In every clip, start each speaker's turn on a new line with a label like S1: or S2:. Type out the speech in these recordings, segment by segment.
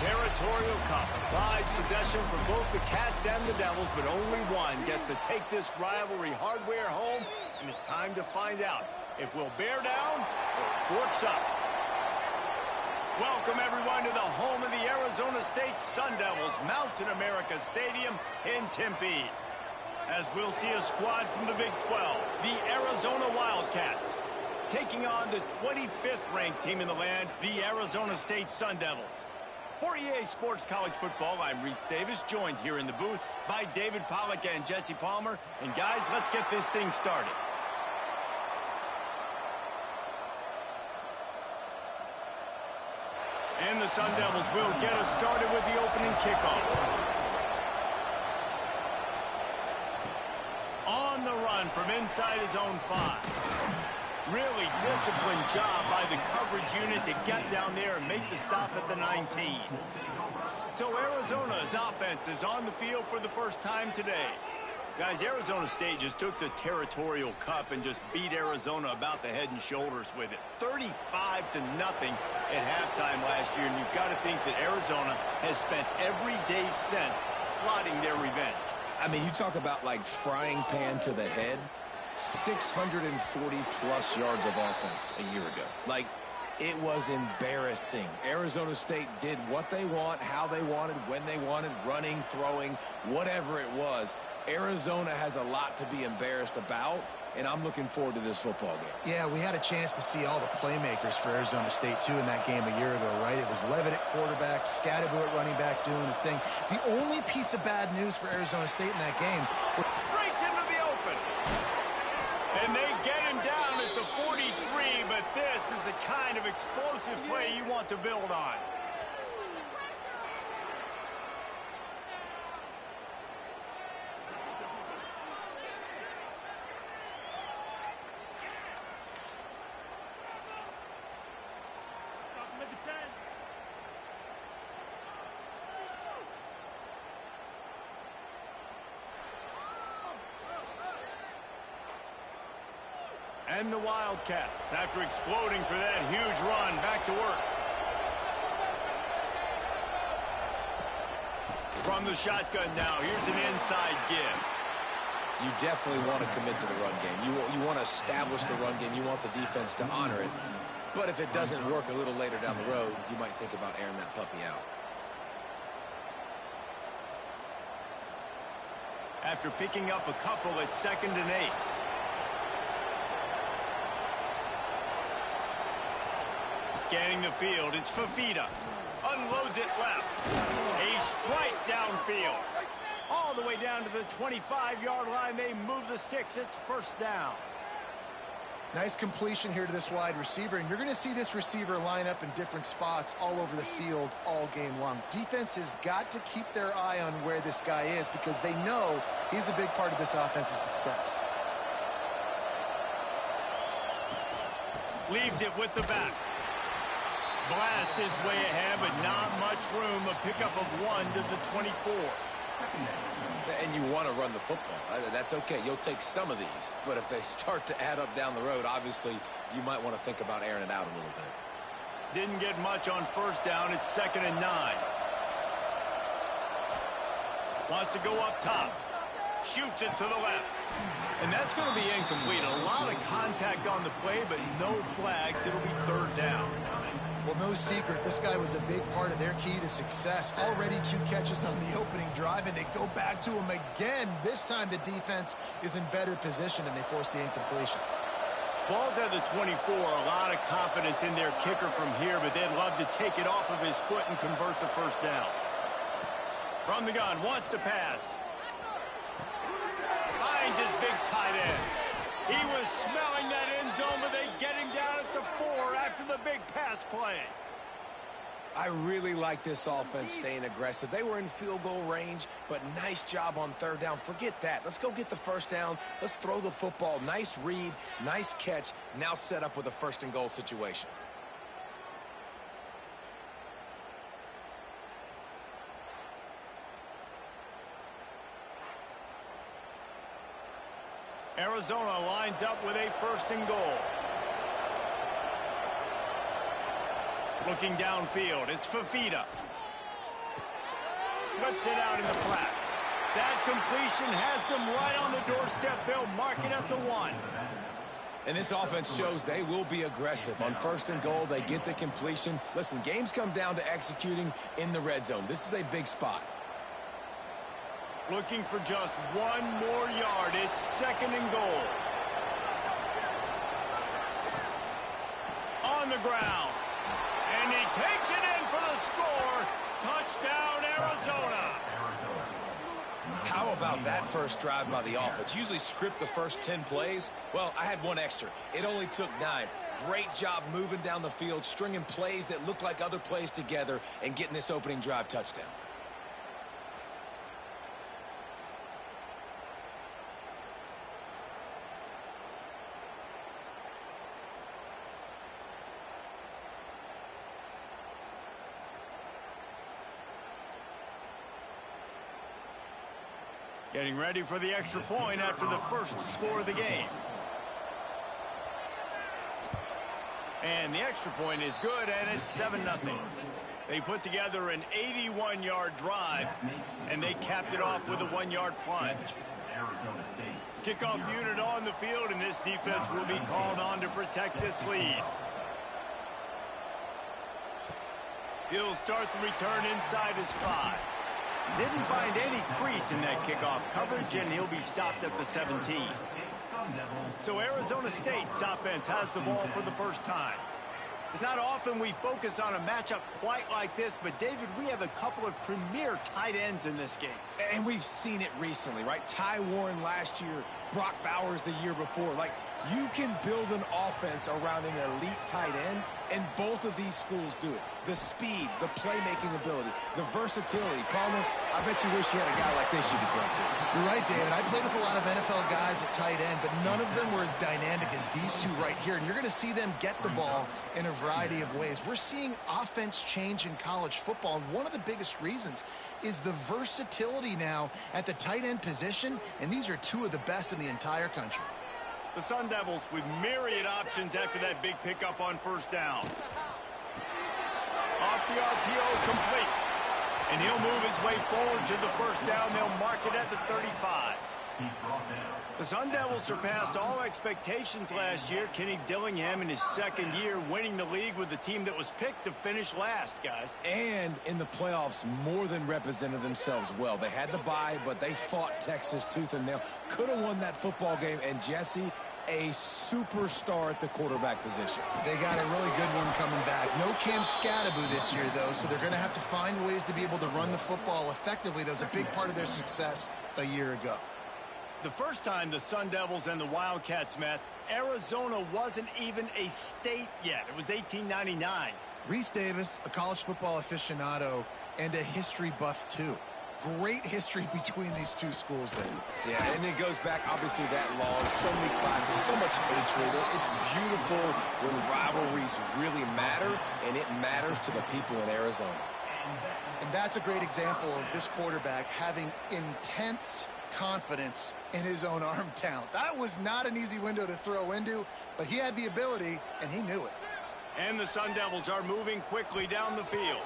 S1: Territorial Cup, a prized possession for both the Cats and the Devils, but only one gets to take this rivalry hardware home, and it's time to find out if we'll bear down or forks up. Welcome, everyone, to the home of the Arizona State Sun Devils, Mountain America Stadium in Tempe. As we'll see a squad from the Big 12, the Arizona Wildcats, taking on the 25th ranked team in the land, the Arizona State Sun Devils. For EA Sports College Football, I'm Reese Davis, joined here in the booth by David Pollack and Jesse Palmer. And guys, let's get this thing started. And the Sun Devils will get us started with the opening kickoff. On the run from inside his own 5. Really disciplined job by the coverage unit to get down there and make the stop at the 19. So Arizona's offense is on the field for the first time today. Guys, Arizona State just took the Territorial Cup and just beat Arizona about the head and shoulders with it. 35-0 at halftime last year, and you've got to think that Arizona has spent every day since plotting their revenge.
S2: I mean, you talk about like frying pan to the head. 640-plus yards of offense a year ago. Like, it was embarrassing. Arizona State did what they want, how they wanted, when they wanted, running, throwing, whatever it was. Arizona has a lot to be embarrassed about, and I'm looking forward to this football game.
S3: Yeah, we had a chance to see all the playmakers for Arizona State, too, in that game a year ago, right? It was Levitt at quarterback, Scadaboo at running back doing his thing. The only piece of bad news for Arizona State in that game was
S1: breaks into the open. And they get him down at the 43, but this is the kind of explosive play you want to build on. And the Wildcats, after exploding for that huge run, back to work. From the shotgun now, here's an inside give.
S2: You definitely want to commit to the run game. You want to establish the run game. You want the defense to honor it. But if it doesn't work a little later down the road, you might think about airing that puppy out.
S1: After picking up a couple at 2nd and 8. Scanning the field, it's Fafita. Unloads it left. A strike downfield. All the way down to the 25-yard line. They move the sticks. It's first down.
S3: nice completion here to this wide receiver, and you're going to see this receiver line up in different spots all over the field all game long. Defense has got to keep their eye on where this guy is because they know he's a big part of this offensive success.
S1: Leaves it with the back. Blast his way ahead, but not much room. A pickup of 1 to the 24.
S2: And you want to run the football. That's okay. You'll take some of these. But if they start to add up down the road, obviously, you might want to think about airing it out a little bit.
S1: Didn't get much on first down. It's 2nd and 9. Wants to go up top. Shoots it to the left. And that's going to be incomplete. A lot of contact on the play, but no flags. It'll be 3rd down.
S3: Well, no secret, this guy was a big part of their key to success. Already 2 catches on the opening drive, and they go back to him again. This time the defense is in better position, and they force the incompletion.
S1: Ball's at the 24. A lot of confidence in their kicker from here, but they'd love to take it off of his foot and convert the first down. From the gun, wants to pass. Finds his big tight end. He was smelling that end zone, but they get him down at the 4 after the big pass play.
S2: I really like this offense staying aggressive. They were in field goal range, but nice job on 3rd down. Forget that. Let's go get the first down. Let's throw the football. Nice read, nice catch. Now set up with a 1st and goal situation.
S1: Arizona lines up with a 1st and goal. Looking downfield, it's Fafita. flips it out in the flat. That completion has them right on the doorstep. They'll mark it at the 1.
S2: And this offense shows they will be aggressive. On 1st and goal, they get the completion. Listen, games come down to executing in the red zone. This is a big spot.
S1: Looking for just 1 more yard. It's 2nd and goal. On the ground. And he takes it in for the score. Touchdown, Arizona.
S2: How about that first drive by the offense? Usually script the first 10 plays. Well, I had 1 extra. It only took 9. Great job moving down the field, stringing plays that look like other plays together, and getting this opening drive touchdown.
S1: Getting ready for the extra point after the first score of the game. And the extra point is good, and it's 7-0. They put together an 81-yard drive, and they capped it off with a 1-yard plunge. Kickoff unit on the field, and this defense will be called on to protect this lead. He'll start the return inside his 5. Didn't find any crease in that kickoff coverage, and he'll be stopped at the 17. So Arizona State's offense has the ball for the first time. It's not often we focus on a matchup quite like this, but David, we have a couple of premier tight ends in this game.
S2: And we've seen it recently, right? Ty Warren last year, Brock Bowers the year before. Like, you can build an offense around an elite tight end, and both of these schools do it. The speed, the playmaking ability, the versatility. Palmer, I bet you wish you had a guy like this you could throw to.
S3: You're right, David. I played with a lot of NFL guys at tight end, but none of them were as dynamic as these two right here. And you're going to see them get the ball in a variety of ways. We're seeing offense change in college football, and one of the biggest reasons is the versatility now at the tight end position, and these are two of the best in the entire country.
S1: The Sun Devils with myriad options after that big pickup on first down. Off the RPO, complete. And he'll move his way forward to the first down. They'll mark it at the 35. The Sun Devils surpassed all expectations last year. Kenny Dillingham in his 2nd year winning the league with the team that was picked to finish last, guys.
S2: And in the playoffs, more than represented themselves well. They had the bye, but they fought Texas tooth and nail. Could have won that football game. And Jesse, a superstar at the quarterback position.
S3: They got a really good one coming back. No Cam Scattaboo this year, though, so they're going to have to find ways to be able to run the football effectively. That was a big part of their success a year ago.
S1: The first time the Sun Devils and the Wildcats met, Arizona wasn't even a state yet. It was 1899.
S3: Reese Davis, a college football aficionado, and a history buff, too. Great history between these two schools, David.
S2: Yeah, and it goes back, obviously, that long. So many classes, so much hatred. It's beautiful when rivalries really matter, and it matters to the people in Arizona.
S3: And that's a great example of this quarterback having intense confidence in his own arm talent. That was not an easy window to throw into, but he had the ability, and he knew it.
S1: And the Sun Devils are moving quickly down the field.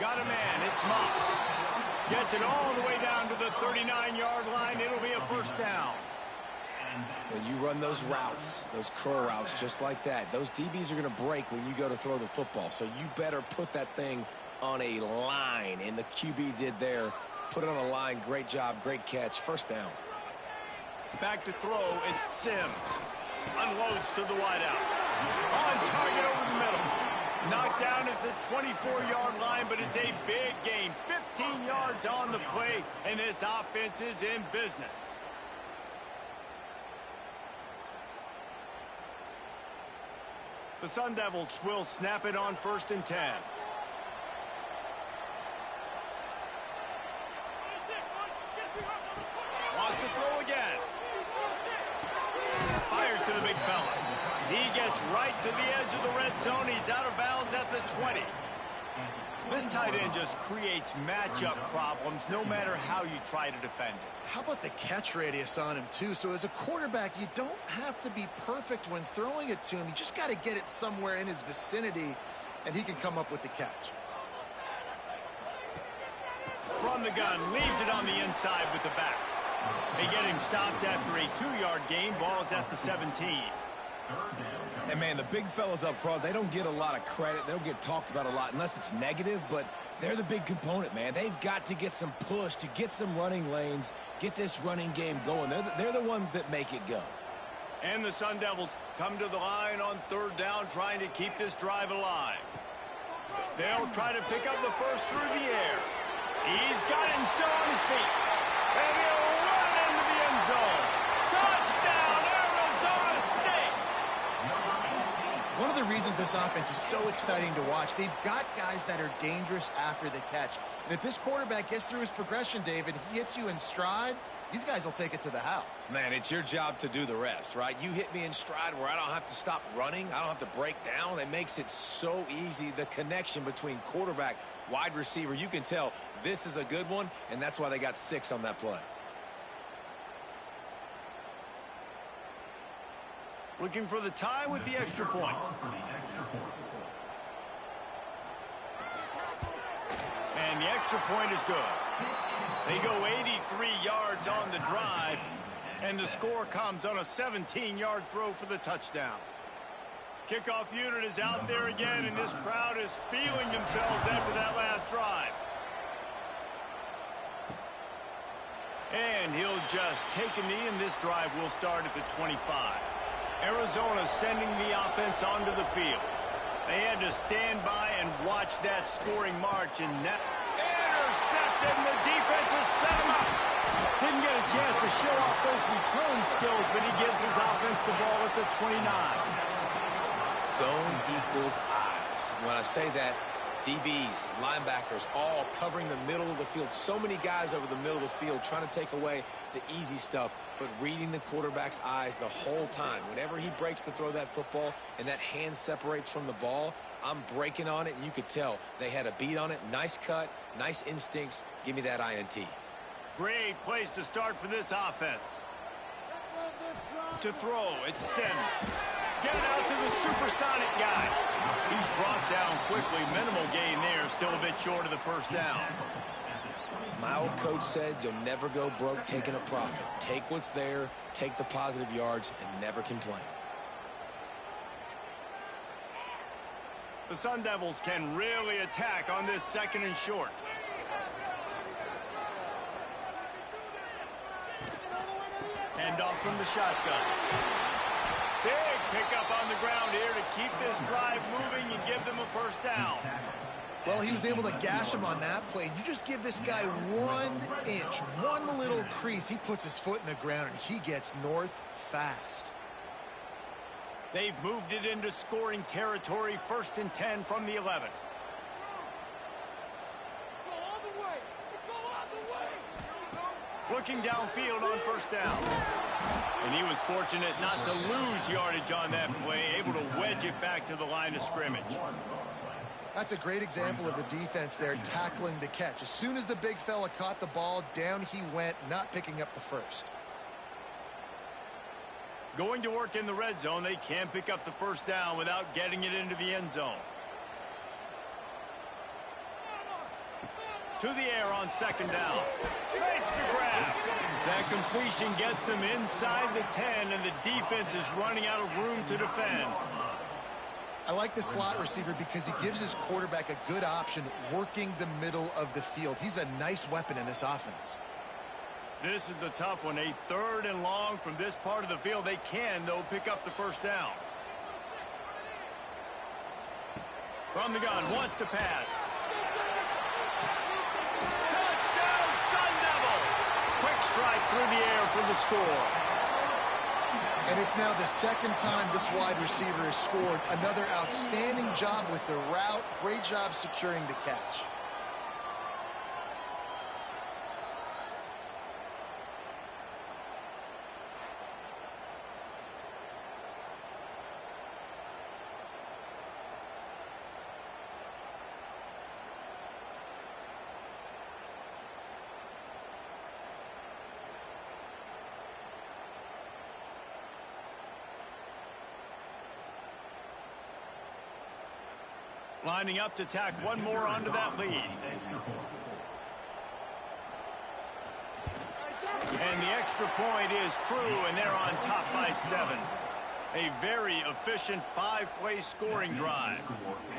S1: Got a man, it's Moss. Gets it all the way down to the 39-yard line. It'll be a first down.
S2: When you run those routes, those curl routes just like that, those DBs are going to break when you go to throw the football. So you better put that thing on a line, and the QB did there. Put it on a line. Great job, great catch. First down.
S1: Back to throw, it's Sims. Unloads to the wideout. On target over the middle. Knocked down at the 24-yard line, but it's a big gain. 15 yards on the play, and this offense is in business. The Sun Devils will snap it on 1st and 10. Wants to throw again. Fires to the big fella. He gets right to the edge of the red zone. He's out of bounds at the 20. This tight end just creates matchup problems no matter how you try to defend it.
S3: How about the catch radius on him, too? So as a quarterback, you don't have to be perfect when throwing it to him. You just got to get it somewhere in his vicinity, and he can come up with the catch.
S1: From the gun, leaves it on the inside with the back. They get him stopped after a 2-yard gain. Ball's at the 17.
S2: And, man, the big fellas up front, they don't get a lot of credit. They don't get talked about a lot unless it's negative, but they're the big component, man. They've got to get some push to get some running lanes, get this running game going. They're the ones that make it go.
S1: And the Sun Devils come to the line on 3rd down, trying to keep this drive alive. They'll try to pick up the first through the air. He's got it and still on his feet. And he'll run it into the end zone. Touchdown, Arizona State!
S3: One of the reasons this offense is so exciting to watch, they've got guys that are dangerous after the catch. And if this quarterback gets through his progression, David, he hits you in stride, these guys will take it to the house.
S2: Man, it's your job to do the rest, right? You hit me in stride where I don't have to stop running. I don't have to break down. It makes it so easy. The connection between quarterback, wide receiver, you can tell this is a good one, and that's why they got 6 on that play.
S1: Looking for the tie with the extra point. And the extra point is good. They go 83 yards on the drive, and the score comes on a 17-yard throw for the touchdown. Kickoff unit is out there again, and this crowd is feeling themselves after that last drive. And he'll just take a knee, and this drive will start at the 25. Arizona sending the offense onto the field. They had to stand by and watch that scoring march, and that intercepted, and the defense has set him up. Didn't get a chance to show off those return skills, but he gives his offense the ball at the 29.
S2: Zone equals eyes. When I say that, DBs, linebackers, all covering the middle of the field. So many guys over the middle of the field trying to take away the easy stuff, but reading the quarterback's eyes the whole time. Whenever he breaks to throw that football and that hand separates from the ball, I'm breaking on it, and you could tell they had a beat on it. Nice cut, nice instincts. Give me that INT.
S1: Great place to start for this offense. To throw, it's Sims. Get it out to the supersonic guy. He's brought down quickly. Minimal gain there. Still a bit short of the first down.
S2: My old coach said you'll never go broke taking a profit. Take what's there, take the positive yards, and never complain.
S1: The Sun Devils can really attack on this 2nd and short. Hand off from the shotgun. Big pickup on the ground here to keep this drive moving and give them a first down.
S3: Well, he was able to gash him on that play. You just give this guy 1 inch, one little crease. He puts his foot in the ground, and he gets north fast.
S1: They've moved it into scoring territory. 1st and 10 from the 11. Looking downfield on 1st down. And he was fortunate not to lose yardage on that play, able to wedge it back to the line of scrimmage.
S3: That's a great example of the defense there tackling the catch. As soon as the big fella caught the ball, down he went, not picking up the first.
S1: Going to work in the red zone, they can pick up the first down without getting it into the end zone. To the air on 2nd down. Makes the grab. That completion gets them inside the 10, and the defense is running out of room to defend.
S3: I like the slot receiver because he gives his quarterback a good option working the middle of the field. He's a nice weapon in this offense.
S1: This is a tough one. A 3rd and long from this part of the field. They can, though, pick up the first down. From the gun, wants to pass. Touchdown, Sun Devils! Quick strike through the air for the score.
S3: And it's now the 2nd time this wide receiver has scored. Another outstanding job with the route. Great job securing the catch.
S1: Lining up to tack one more onto that lead. extra point is true, and they're on top by 7. A very efficient 5-play scoring drive.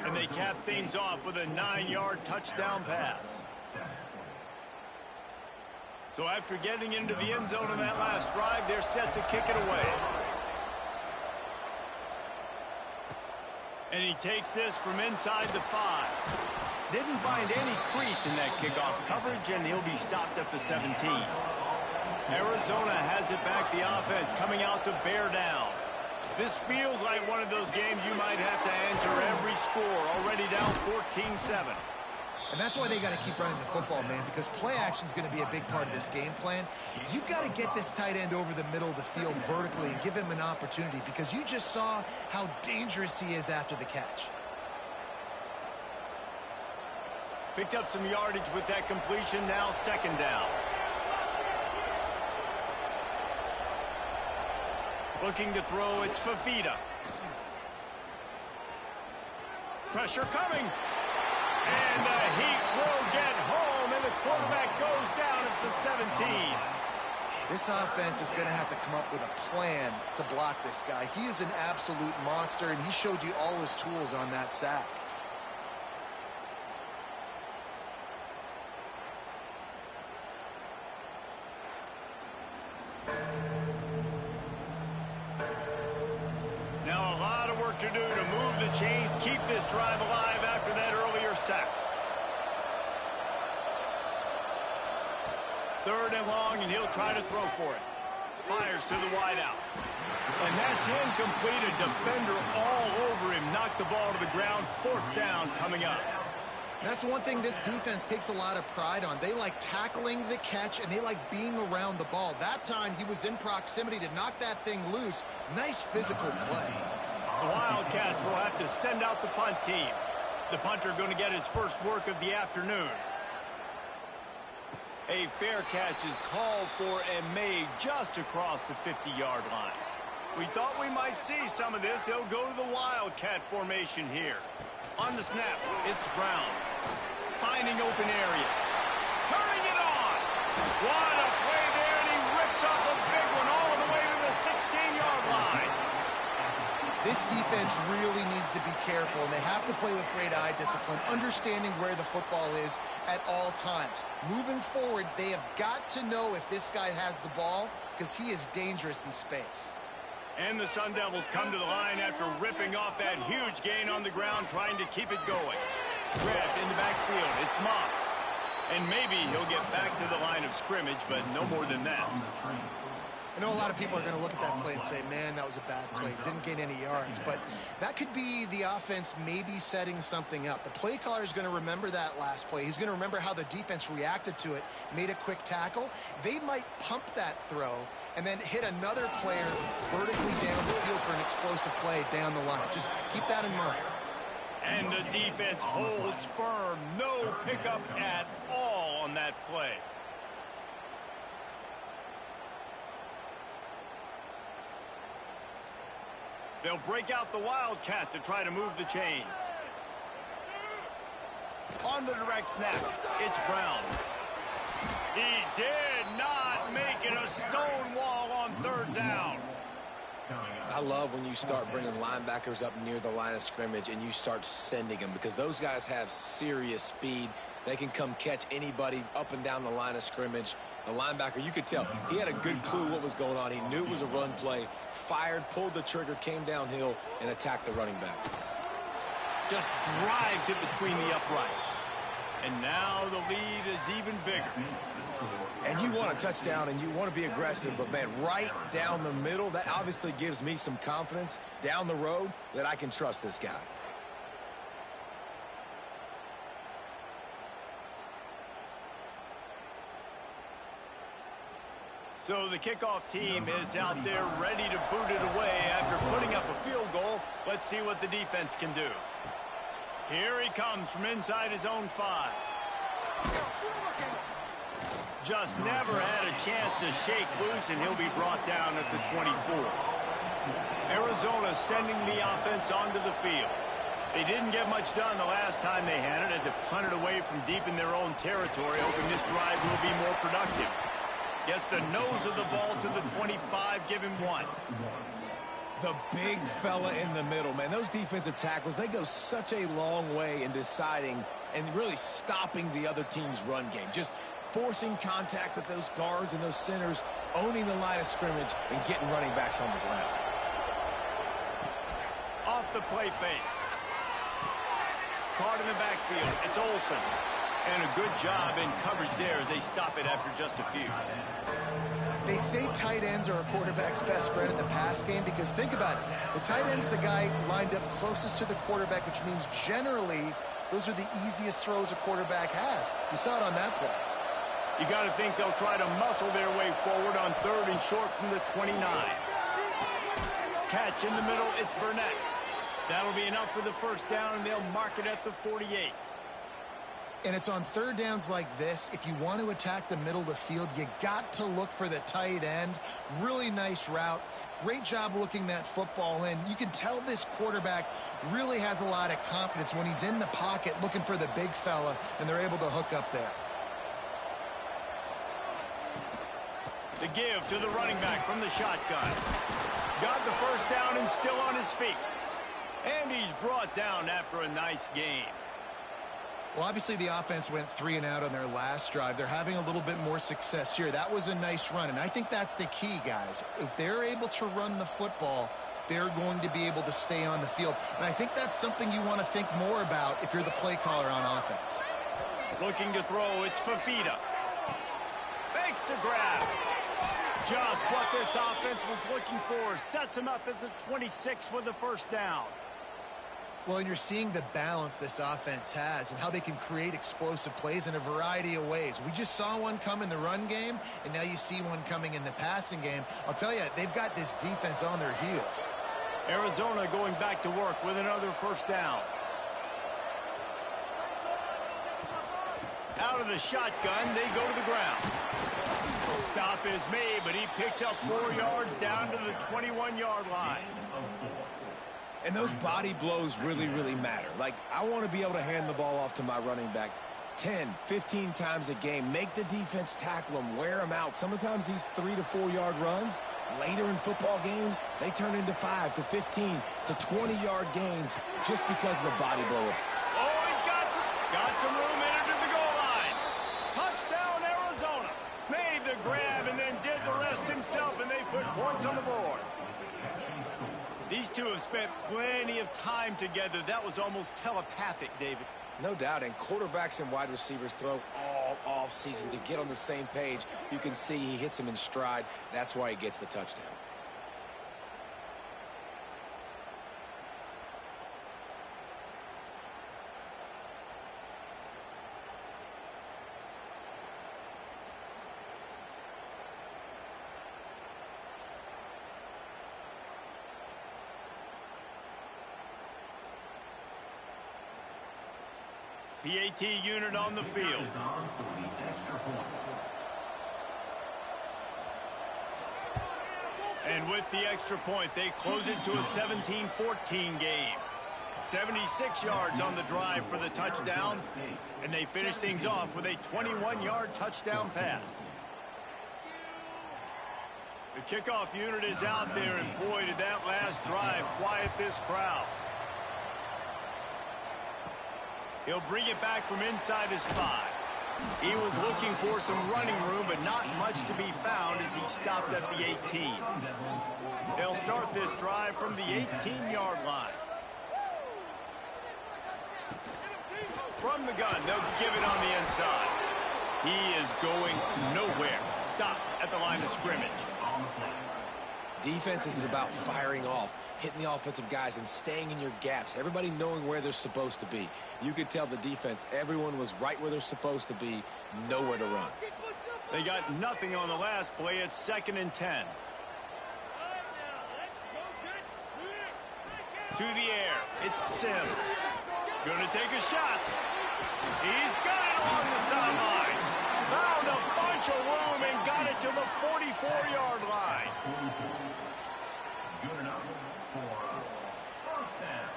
S1: And they cap things off with a 9-yard touchdown pass. So after getting into the end zone on that last drive, they're set to kick it away. And he takes this from inside the 5. Didn't find any crease in that kickoff coverage, and he'll be stopped at the 17. Arizona has it back, the offense coming out to bear down. This feels like one of those games you might have to answer every score, already down 14-7.
S3: And that's why they got to keep running the football, man, because play action is going to be a big part of this game plan. You've got to get this tight end over the middle of the field vertically and give him an opportunity, because you just saw how dangerous he is after the catch.
S1: Picked up some yardage with that completion, now 2nd down. Looking to throw, it's Fafita. Pressure coming. And the heat will get home, and the quarterback goes down at the 17.
S3: This offense is going to have to come up with a plan to block this guy. He is an absolute monster, and he showed you all his tools on that sack.
S1: Now a lot of work to do to move the chains, keep this drive alive after that earlier sack. 3rd and long, and he'll try to throw for it. Fires to the wideout. And that's incomplete. A defender all over him. Knocked the ball to the ground. 4th down coming up.
S3: That's one thing this defense takes a lot of pride on. They like tackling the catch, and they like being around the ball. That time, he was in proximity to knock that thing loose. Nice physical play.
S1: The Wildcats will have to send out the punt team. The punter going to get his first work of the afternoon. A fair catch is called for and made just across the 50-yard line. We thought we might see some of this. They'll go to the Wildcat formation here. On the snap, it's Brown. Finding open areas. Turning it on. What a play there, and he rips off a big one all the way to the 16-yard line.
S3: This defense really needs to be careful, and they have to play with great eye discipline, understanding where the football is at all times. Moving forward, they have got to know if this guy has the ball, because he is dangerous in space.
S1: And the Sun Devils come to the line after ripping off that huge gain on the ground, trying to keep it going. Grabbed in the backfield, it's Moss. And maybe he'll get back to the line of scrimmage, but no more than that.
S3: I know a lot of people are going to look at that play and say, man, that was a bad play. Didn't gain any yards. But that could be the offense maybe setting something up. The play caller is going to remember that last play. He's going to remember how the defense reacted to it, made a quick tackle. They might pump that throw and then hit another player vertically down the field for an explosive play down the line. Just keep that in mind.
S1: And the defense holds firm. No pickup at all on that play. They'll break out the Wildcat to try to move the chains. On the direct snap, it's Brown. He did not make it a stone wall on 3rd down.
S2: I love when you start bringing linebackers up near the line of scrimmage and you start sending them, because those guys have serious speed. They can come catch anybody up and down the line of scrimmage. The linebacker, you could tell, he had a good clue what was going on. He knew it was a run play, fired, pulled the trigger, came downhill, and attacked the running back.
S1: Just drives it between the uprights. And now the lead is even bigger.
S2: And you want a touchdown and you want to be aggressive, but man, right down the middle, that obviously gives me some confidence down the road that I can trust this guy.
S1: So the kickoff team is out there ready to boot it away after putting up a field goal. Let's see what the defense can do. Here he comes from inside his own 5. Just never had a chance to shake loose, and he'll be brought down at the 24. Arizona sending the offense onto the field. They didn't get much done the last time they had it. Had to punt it away from deep in their own territory, hoping this drive will be more productive. Gets the nose of the ball to the 25, give him 1.
S2: The big fella in the middle, man. Those defensive tackles, they go such a long way in deciding and really stopping the other team's run game. Just forcing contact with those guards and those centers, owning the line of scrimmage, and getting running backs on the ground.
S1: Off the play fake. Caught in the backfield. It's Olsen. And a good job in coverage there as they stop it after just a few.
S3: They say tight ends are a quarterback's best friend in the pass game because think about it. The tight end's the guy lined up closest to the quarterback, which means generally those are the easiest throws a quarterback has. You saw it on that play.
S1: You got to think they'll try to muscle their way forward on 3rd and short from the 29. Catch in the middle, it's Burnett. That'll be enough for the first down, and they'll mark it at the 48.
S3: And it's on 3rd downs like this. If you want to attack the middle of the field, you got to look for the tight end. Really nice route. Great job looking that football in. You can tell this quarterback really has a lot of confidence when he's in the pocket looking for the big fella, and they're able to hook up there.
S1: The give to the running back from the shotgun. Got the first down and still on his feet. And he's brought down after a nice game.
S3: Well, obviously the offense went 3 and out on their last drive. They're having a little bit more success here. That was a nice run, and I think that's the key, guys. If they're able to run the football, they're going to be able to stay on the field. And I think that's something you want to think more about if you're the play caller on offense.
S1: Looking to throw, it's Fafita. Makes the grab. Just what this offense was looking for. Sets him up at the 26 with the first down.
S3: Well, and you're seeing the balance this offense has and how they can create explosive plays in a variety of ways. We just saw one come in the run game, and now you see one coming in the passing game. I'll tell you, they've got this defense on their heels.
S1: Arizona going back to work with another first down. Out of the shotgun, they go to the ground. Stop is made, but he picks up 4 yards down to the 21-yard line.
S2: And those body blows really, really matter. Like, I want to be able to hand the ball off to my running back 10, 15 times a game. Make the defense tackle them, wear them out. Sometimes these 3 to 4 yard runs, later in football games, they turn into 5 to 15 to 20-yard gains just because of the body blow.
S1: Oh, he's got some room into the goal line. Touchdown, Arizona. Made the grab and then did the rest himself, and they put points on the board. These two have spent plenty of time together. That was almost telepathic, David.
S2: No doubt, and quarterbacks and wide receivers throw all off season to get on the same page. You can see he hits him in stride. That's why he gets the touchdown.
S1: PAT unit on the field. And with the extra point, they close it to a 17-14 game. 76 yards on the drive for the touchdown, and they finish things off with a 21-yard touchdown pass. The kickoff unit is out there, and boy, did that last drive quiet this crowd. He'll bring it back from inside his 5. He was looking for some running room, but not much to be found as he stopped at the 18. They'll start this drive from the 18-yard line. From the gun, they'll give it on the inside. He is going nowhere. Stop at the line of scrimmage.
S2: Defense is about firing off, hitting the offensive guys and staying in your gaps, everybody knowing where they're supposed to be. You could tell the defense, everyone was right where they're supposed to be, nowhere to run.
S1: They got nothing on the last play. It's 2nd and 10. To the air, it's Sims. Gonna take a shot. He's got it along the sideline. Found a bunch of room and got it to the 44-yard line.
S4: Good enough for a first down.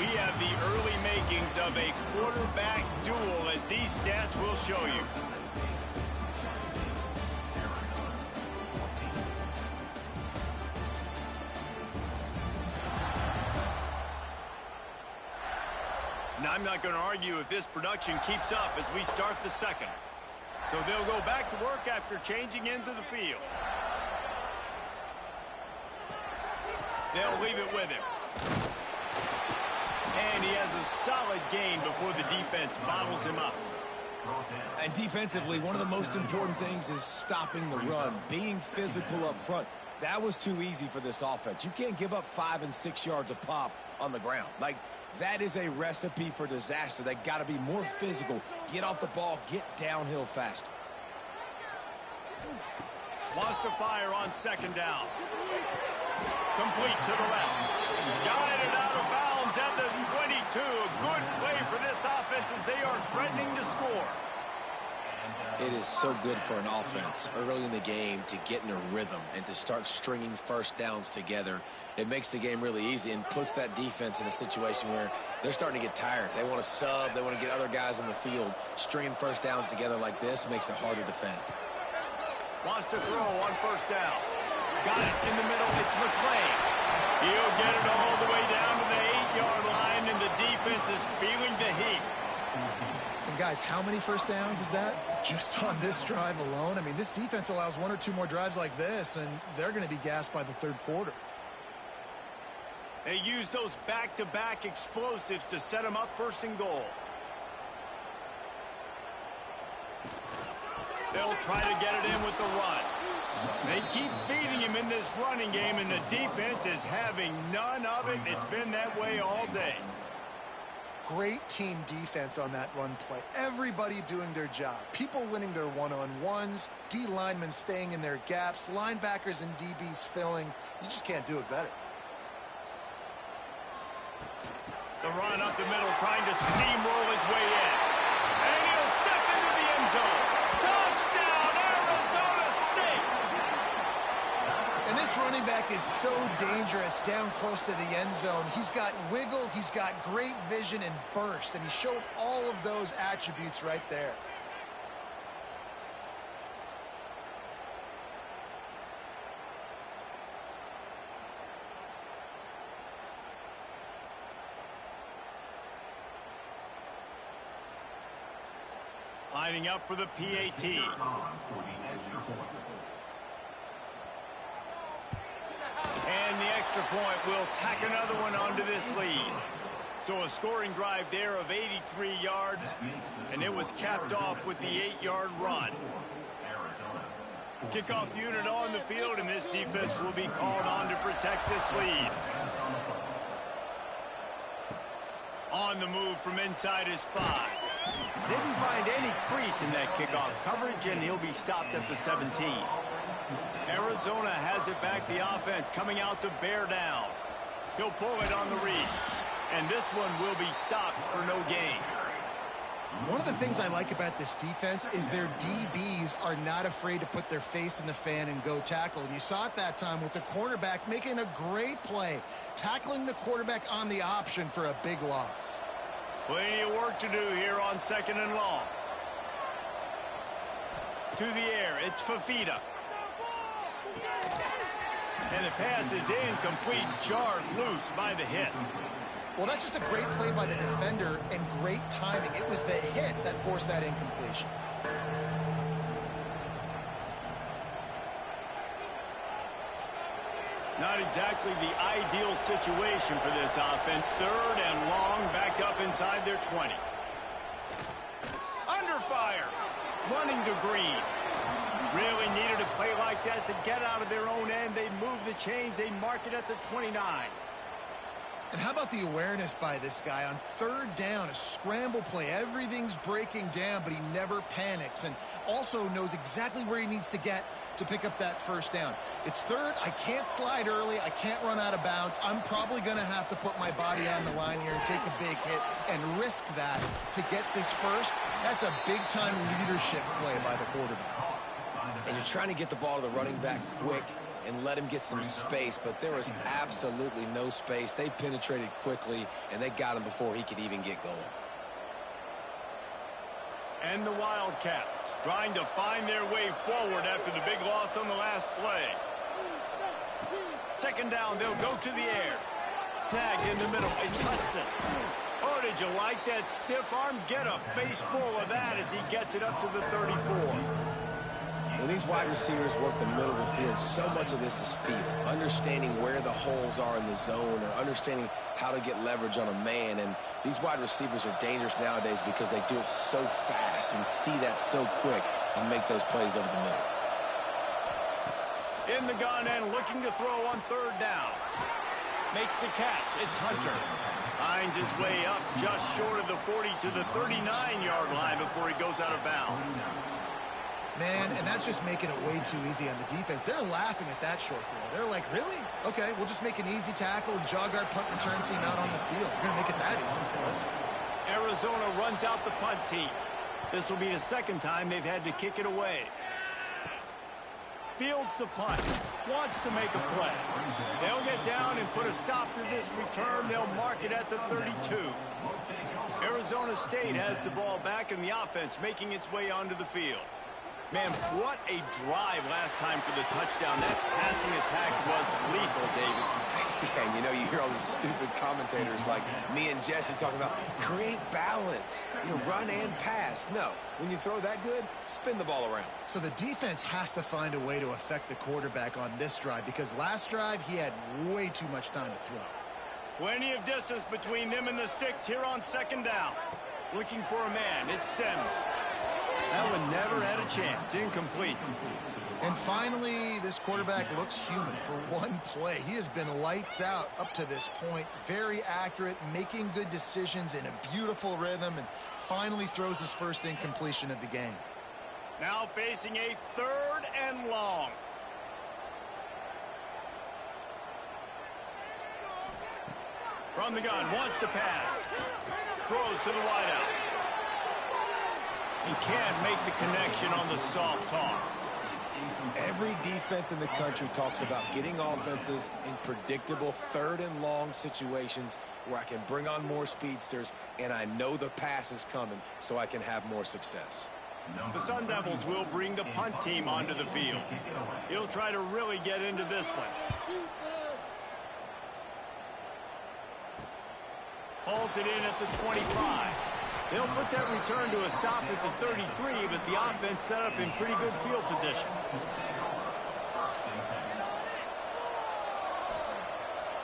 S1: We have the early makings of a quarterback duel, as these stats will show you. Now, I'm not going to argue if this production keeps up as we start the second. So they'll go back to work after changing into the field. They'll leave it with him. And he has a solid gain before the defense bottles him up.
S2: And defensively, one of the most important things is stopping the run, being physical up front. That was too easy for this offense. You can't give up 5 and 6 yards a pop on the ground. Like, that is a recipe for disaster. They got to be more physical, get off the ball, get downhill faster.
S1: Wants to fire on second down. Complete to the left. Guided out of bounds at the 22. A good play for this offense as they are threatening to score.
S2: It is so good for an offense early in the game to get in a rhythm and to start stringing first downs together. It makes the game really easy and puts that defense in a situation where they're starting to get tired. They want to sub. They want to get other guys in the field. Stringing first downs together like this makes it hard to defend.
S1: Wants to throw on first down. Got it in the middle. It's McClain. He'll get it all the way down to the 8-yard line, and the defense is feeling the heat.
S3: And guys, how many first downs is that? Just on this drive alone? I mean, this defense allows 1 or 2 more drives like this, and they're going to be gassed by the third quarter.
S1: They use those back-to-back explosives to set them up first and goal. They'll try to get it in with the run. They keep feeding him in this running game, and the defense is having none of it. It's been that way all day.
S3: Great team defense on that run play. Everybody doing their job. People winning their one-on-ones, D linemen staying in their gaps, linebackers and DBs filling. You just can't do it better.
S1: The run up the middle, trying to steamroll his way in. And he'll step into the end zone. Touchdown, Arizona State!
S3: And this running back is so dangerous down close to the end zone. He's got wiggle, he's got great vision and burst, and he showed all of those attributes right there.
S1: Lining up for the PAT. And the extra point will tack another one onto this lead. So a scoring drive there of 83 yards, and it was capped off with the 8-yard run. Kickoff unit on the field, and this defense will be called on to protect this lead. On the move from inside his 5. Didn't find any crease in that kickoff coverage, and he'll be stopped at the 17. Arizona has it back, the offense coming out to bear down. He'll pull it on the read, and this one will be stopped for no gain.
S3: One of the things I like about this defense is their DBs are not afraid to put their face in the fan and go tackle. And you saw it that time with the cornerback making a great play, tackling the quarterback on the option for a big loss.
S1: Plenty of work to do here on second and long. To the air, it's Fafita. And the pass is incomplete, jarred loose by the hit.
S3: Well, that's just a great play by the defender and great timing. It was the hit that forced that incompletion.
S1: Not exactly the ideal situation for this offense. Third and long, back up inside their 20. Under fire, running to Green. Really needed a play like that to get out of their own end. They move the chains, they mark it at the 29.
S3: And how about the awareness by this guy on third down, a scramble play. Everything's breaking down, but he never panics and also knows exactly where he needs to get to pick up that first down. It's third. I can't slide early. I can't run out of bounds. I'm probably going to have to put my body on the line here and take a big hit and risk that to get this first. That's a big-time leadership play by the quarterback.
S2: And you're trying to get the ball to the running back quick. and let him get some space, but there was absolutely no space. They penetrated quickly, and they got him before he could even get going.
S1: And the Wildcats trying to find their way forward after the big loss on the last play. Second down, they'll go to the air. Snagged in the middle, it's Hudson. Oh, did you like that stiff arm? Get a face full of that as he gets it up to the 34.
S2: When these wide receivers work the middle of the field, so much of this is feel. Understanding where the holes are in the zone or understanding how to get leverage on a man. And these wide receivers are dangerous nowadays because they do it so fast and see that so quick and make those plays over the middle.
S1: In the gun and looking to throw on third down. Makes the catch. It's Hunter. Finds his way up just short of the 40 to the 39-yard line before he goes out of bounds.
S3: Man, and that's just making it way too easy on the defense. They're laughing at that short throw. They're like, really? Okay, we'll just make an easy tackle and jog our punt return team out on the field. We're going to make it that easy for us.
S1: Arizona runs out the punt team. This will be the second time they've had to kick it away. Fields the punt. Wants to make a play. They'll get down and put a stop to this return. They'll mark it at the 32. Arizona State has the ball back in the offense, making its way onto the field. Man, what a drive last time for the touchdown. That passing attack was lethal, David.
S2: Yeah, and you know, you hear all these stupid commentators like me and Jesse talking about create balance, run and pass. No, when you throw that good, spin the ball around.
S3: So the defense has to find a way to affect the quarterback on this drive because last drive he had way too much time to throw.
S1: Plenty of distance between them and the sticks here on second down. Looking for a man, it's Sims. That one never had a chance. Incomplete.
S3: And finally, this quarterback looks human for one play. He has been lights out up to this point. Very accurate, making good decisions in a beautiful rhythm, and finally throws his first incompletion of the game.
S1: Now facing a third and long. From the gun, wants to pass. Throws to the wideout. He can't make the connection on the soft toss.
S2: Every defense in the country talks about getting offenses in predictable third and long situations where I can bring on more speedsters and I know the pass is coming so I can have more success.
S1: The Sun Devils will bring the punt team onto the field. He'll try to really get into this one. Pulls it in at the 25. They'll put that return to a stop at the 33, but the offense set up in pretty good field position.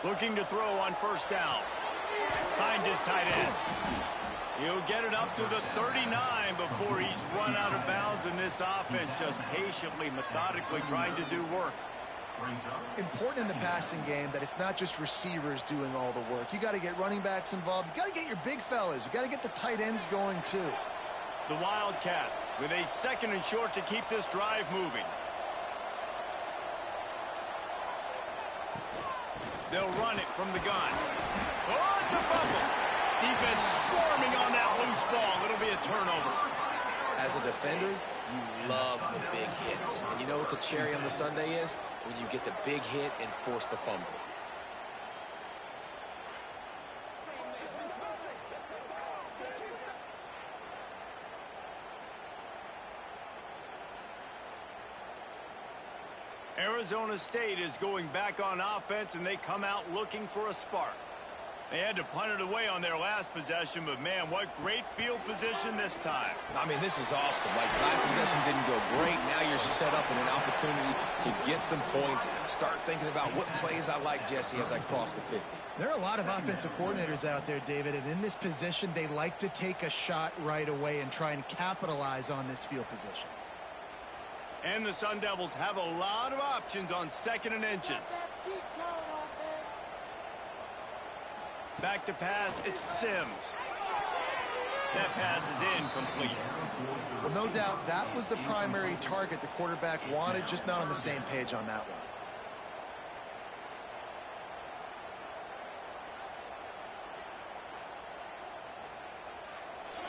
S1: Looking to throw on first down. Finds his tight end. He'll get it up to the 39 before he's run out of bounds, and this offense just patiently, methodically trying to do work.
S3: Important in the passing game that it's not just receivers doing all the work. You got to get running backs involved. You got to get your big fellas. You got to get the tight ends going too.
S1: The Wildcats with a second and short to keep this drive moving. They'll run it from the gun. Oh, it's a fumble. Defense swarming on that loose ball. It'll be a turnover.
S2: As a defender, you love the big hits. And you know what the cherry on the sundae is? When you get the big hit and force the fumble.
S1: Arizona State is going back on offense, and they come out looking for a spark. They had to punt it away on their last possession, but man, what great field position this time.
S2: I mean, this is awesome. Like, last possession didn't go great. Now you're set up in an opportunity to get some points. Start thinking about what plays I like, Jesse, as I cross the 50.
S3: There are a lot of offensive coordinators out there, David, and in this position, they like to take a shot right away and try and capitalize on this field position.
S1: And the Sun Devils have a lot of options on second and inches. Back to pass, it's Sims. That pass is incomplete.
S3: Well, no doubt that was the primary target the quarterback wanted, just not on the same page on that one.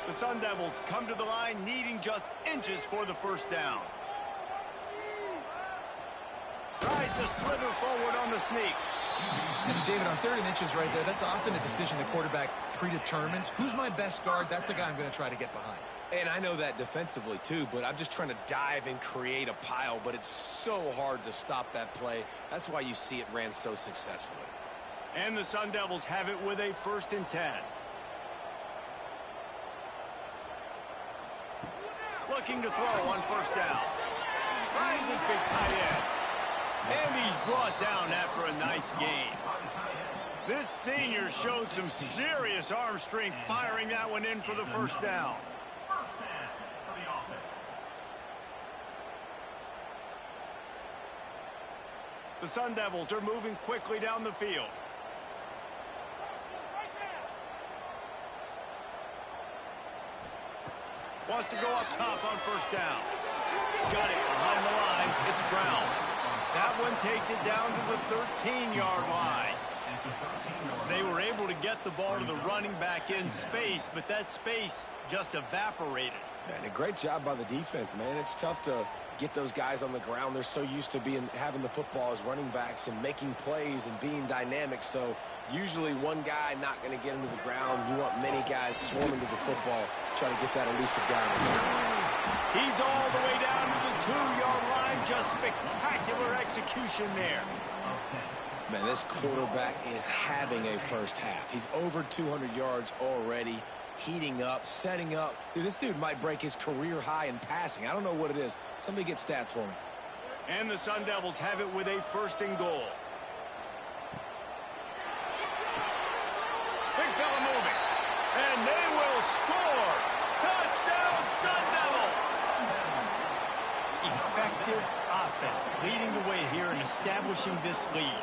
S1: The Sun Devils come to the line needing just inches for the first down. Tries tries to slither forward on the sneak.
S3: And David, on 3rd and inches right there, that's often a decision the quarterback predetermines. Who's my best guard? That's the guy I'm going to try to get behind.
S2: And I know that defensively, too, but I'm just trying to dive and create a pile, but it's so hard to stop that play. That's why you see it ran so successfully.
S1: And the Sun Devils have it with a 1st and 10. Looking to throw on 1st down. Finds his big tight end. And he's brought down after a nice gain. This senior showed some serious arm strength firing that one in for the 1st down. The Sun Devils are moving quickly down the field. Wants to go up top on 1st down. Got it behind the line. It's Brown. That one takes it down to the 13-yard line. They were able to get the ball to the running back in space, but that space just evaporated.
S2: And a great job by the defense, man. It's tough to get those guys on the ground. They're so used to having the football as running backs and making plays and being dynamic. So usually one guy not going to get him to the ground. You want many guys swarming to the football, trying to get that elusive guy.
S1: He's all the way down to the 2-yard line. Just spectacular execution there.
S2: Man, this quarterback is having a 1st half. He's over 200 yards already, heating up, setting up. Dude, this dude might break his career high in passing. I don't know what it is. Somebody get stats for me.
S1: And the Sun Devils have it with a 1st and goal. Big fella moving. And they will score. Touchdown, Sun Devils. Effective offense leading the way here and establishing this lead.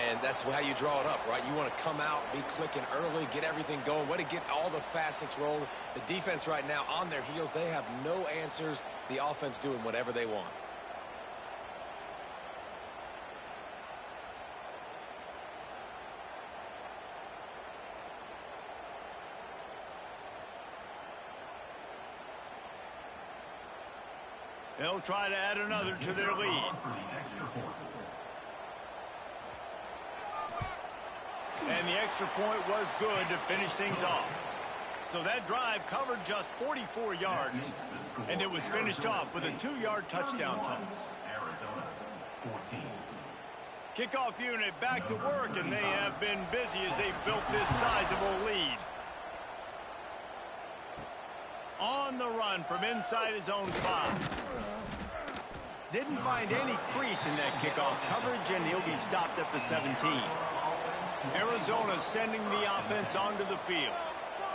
S2: And that's how you draw it up, right? You want to come out, be clicking early, get everything going, way to get all the facets rolling. The defense right now on their heels, they have no answers. The offense doing whatever they want.
S1: They'll try to add another to their lead. And the extra point was good to finish things off. So that drive covered just 44 yards, and it was finished off with a 2-yard touchdown toss. Kickoff unit back to work, and they have been busy as they've built this sizable lead. On the run from inside his own 5. Didn't find any crease in that kickoff coverage, and he'll be stopped at the 17. Arizona sending the offense onto the field.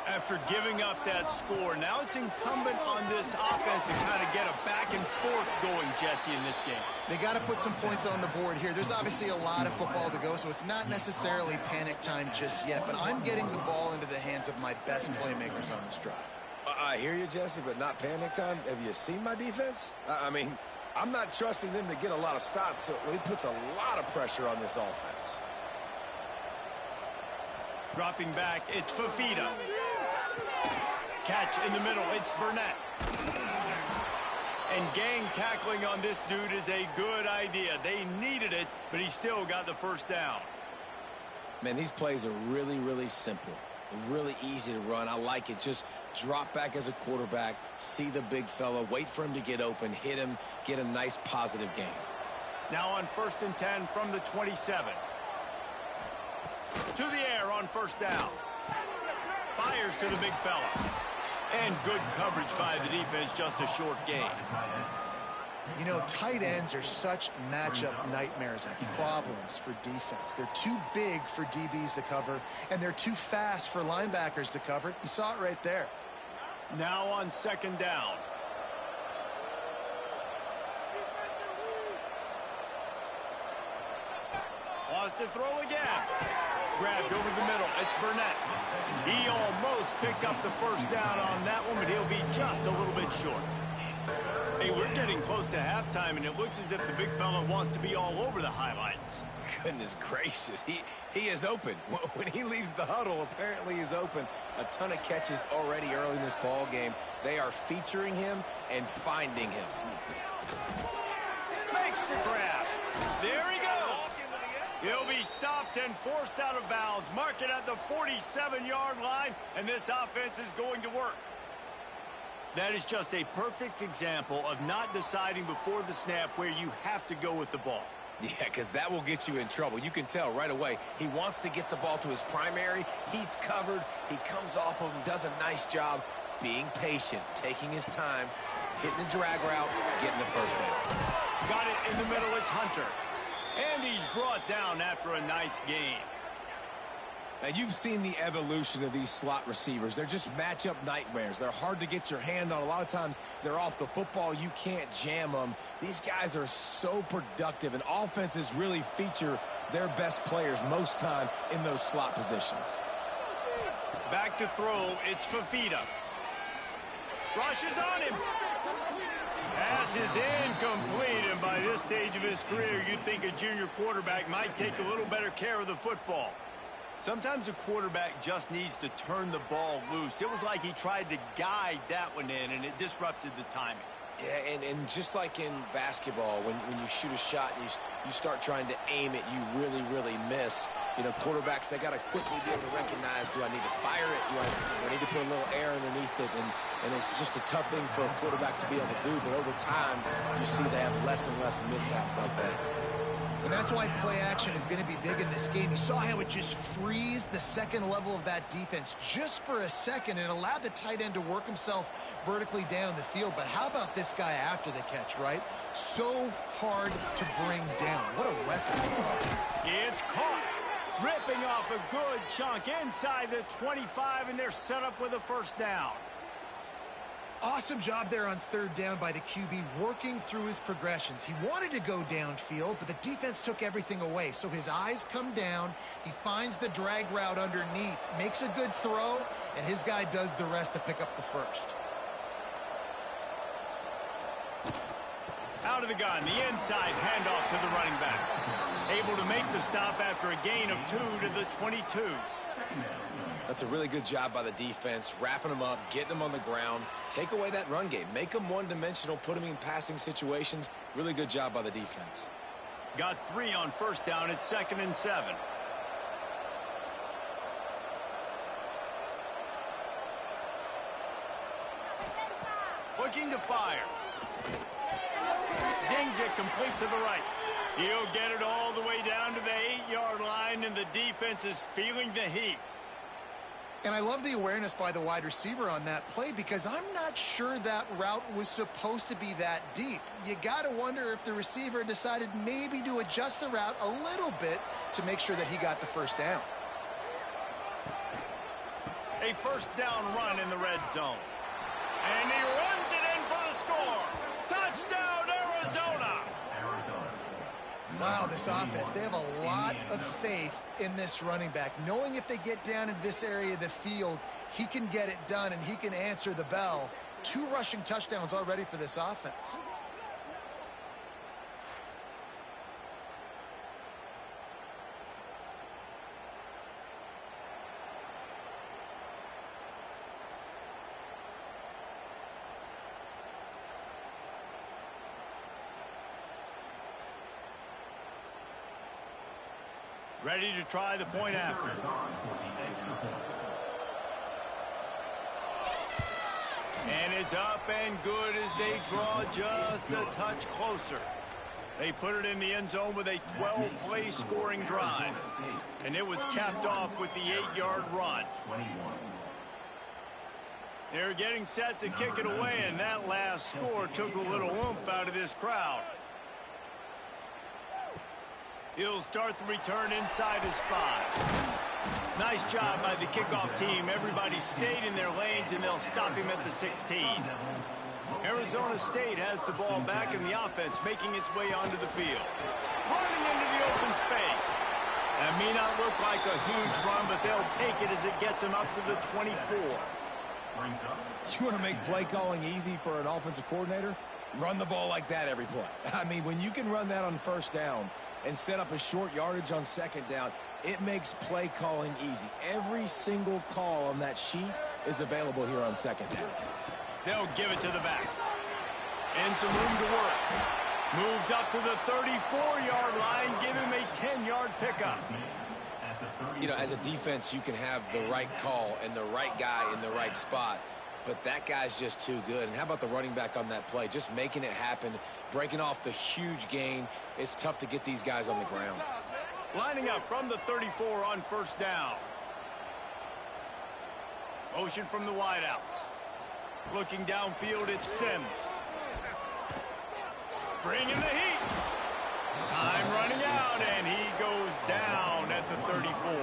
S1: After giving up that score, now it's incumbent on this offense to kind of get a back and forth going, Jesse, in this game.
S3: They got to put some points on the board here. There's obviously a lot of football to go, so it's not necessarily panic time just yet, but I'm getting the ball into the hands of my best playmakers on this drive.
S2: I hear you, Jesse, but not panic time. Have you seen my defense? I mean, I'm not trusting them to get a lot of stops, so he puts a lot of pressure on this offense.
S1: Dropping back, it's Fafita. Catch in the middle, it's Burnett. And gang tackling on this dude is a good idea. They needed it, but he still got the 1st down.
S2: Man, these plays are really, really simple. Really easy to run. I like it. Just drop back as a quarterback, see the big fella, wait for him to get open, hit him, get a nice positive gain.
S1: Now on 1st and 10 from the 27. To the air on 1st down. Fires to the big fella. And good coverage by the defense, just a short gain.
S3: You know, tight ends are such matchup nightmares and problems for defense. They're too big for DBs to cover, and they're too fast for linebackers to cover. You saw it right there.
S1: Now on 2nd down. Wants to throw again. Grabbed over the middle. It's Burnett. He almost picked up the 1st down on that one, but he'll be just a little bit short. Hey, we're getting close to halftime, and it looks as if the big fella wants to be all over the highlights.
S2: Goodness gracious. He is open. When he leaves the huddle, apparently he's open. A ton of catches already early in this ball game. They are featuring him and finding him.
S1: Makes the grab. There he goes. He'll be stopped and forced out of bounds. Mark it at the 47-yard line, and this offense is going to work. That is just a perfect example of not deciding before the snap where you have to go with the ball.
S2: Yeah, because that will get you in trouble. You can tell right away he wants to get the ball to his primary. He's covered. He comes off of him, does a nice job being patient, taking his time, hitting the drag route, getting the first down.
S1: Got it in the middle. It's Hunter. And he's brought down after a nice gain.
S2: Now, you've seen the evolution of these slot receivers. They're just matchup nightmares. They're hard to get your hand on. A lot of times, they're off the football. You can't jam them. These guys are so productive, and offenses really feature their best players most time in those slot positions.
S1: Back to throw. It's Fafita. Rushes on him. Pass is incomplete, and by this stage of his career, you'd think a junior quarterback might take a little better care of the football. Sometimes a quarterback just needs to turn the ball loose. It was like he tried to guide that one in, and it disrupted the timing.
S2: Yeah, and just like in basketball, when you shoot a shot and you start trying to aim it, you really miss. You know, quarterbacks, they got to quickly be able to recognize, do I need to fire it? Do I need to put a little air underneath it? And it's just a tough thing for a quarterback to be able to do. But over time, you see they have less and less mishaps like that.
S3: And that's why play action is going to be big in this game. You saw how it just frees the second level of that defense just for a second and allowed the tight end to work himself vertically down the field. But how about this guy after the catch, right? So hard to bring down. What a weapon.
S1: It's caught. Ripping off a good chunk inside the 25, and they're set up with a first down.
S3: Awesome job there on third down by the QB, working through his progressions. He wanted to go downfield, but the defense took everything away. So his eyes come down. He finds the drag route underneath, makes a good throw, and his guy does the rest to pick up the first.
S1: Out of the gun, the inside handoff to the running back. Able to make the stop after a gain of 2 to the 22.
S2: That's a really good job by the defense, wrapping them up, getting them on the ground. Take away that run game. Make them one-dimensional, put them in passing situations. Really good job by the defense.
S1: Got 3 on first down. It's 2nd and 7. Looking to fire. Zings it complete to the right. He'll get it all the way down to the 8-yard line, and the defense is feeling the heat.
S3: And I love the awareness by the wide receiver on that play because I'm not sure that route was supposed to be that deep. You got to wonder if the receiver decided maybe to adjust the route a little bit to make sure that he got the first down.
S1: A first down run in the red zone. And he runs it in for the score. Touchdown, Arizona!
S3: Wow, this offense, they have a lot of faith in this running back, knowing if they get down in this area of the field, he can get it done and he can answer the bell. 2 rushing touchdowns already for this offense.
S1: Ready to try the point after. And it's up and good as they draw just a touch closer. They put it in the end zone with a 12-play scoring drive. And it was capped off with the 8-yard run. They're getting set to kick it away, and that last score took a little oomph out of this crowd. He'll start the return inside his 5. Nice job by the kickoff team. Everybody stayed in their lanes, and they'll stop him at the 16. Arizona State has the ball back in the offense, making its way onto the field. Running into the open space. That may not look like a huge run, but they'll take it as it gets them up to the 24.
S2: You want to make play calling easy for an offensive coordinator? Run the ball like that every play. I mean, when you can run that on first down and set up a short yardage on second down, it makes play calling easy. Every single call on that sheet is available here on second down.
S1: They'll give it to the back. And some room to work. Moves up to the 34-yard line, give him a 10-yard pickup.
S2: You know, as a defense, you can have the right call and the right guy in the right spot, but that guy's just too good. And how about the running back on that play? Just making it happen, breaking off the huge gain. It's tough to get these guys on the ground.
S1: Lining up from the 34 on first down. Motion from the wideout. Looking downfield, it's Sims. Bringing the heat. Time running out, and he goes down at the 34.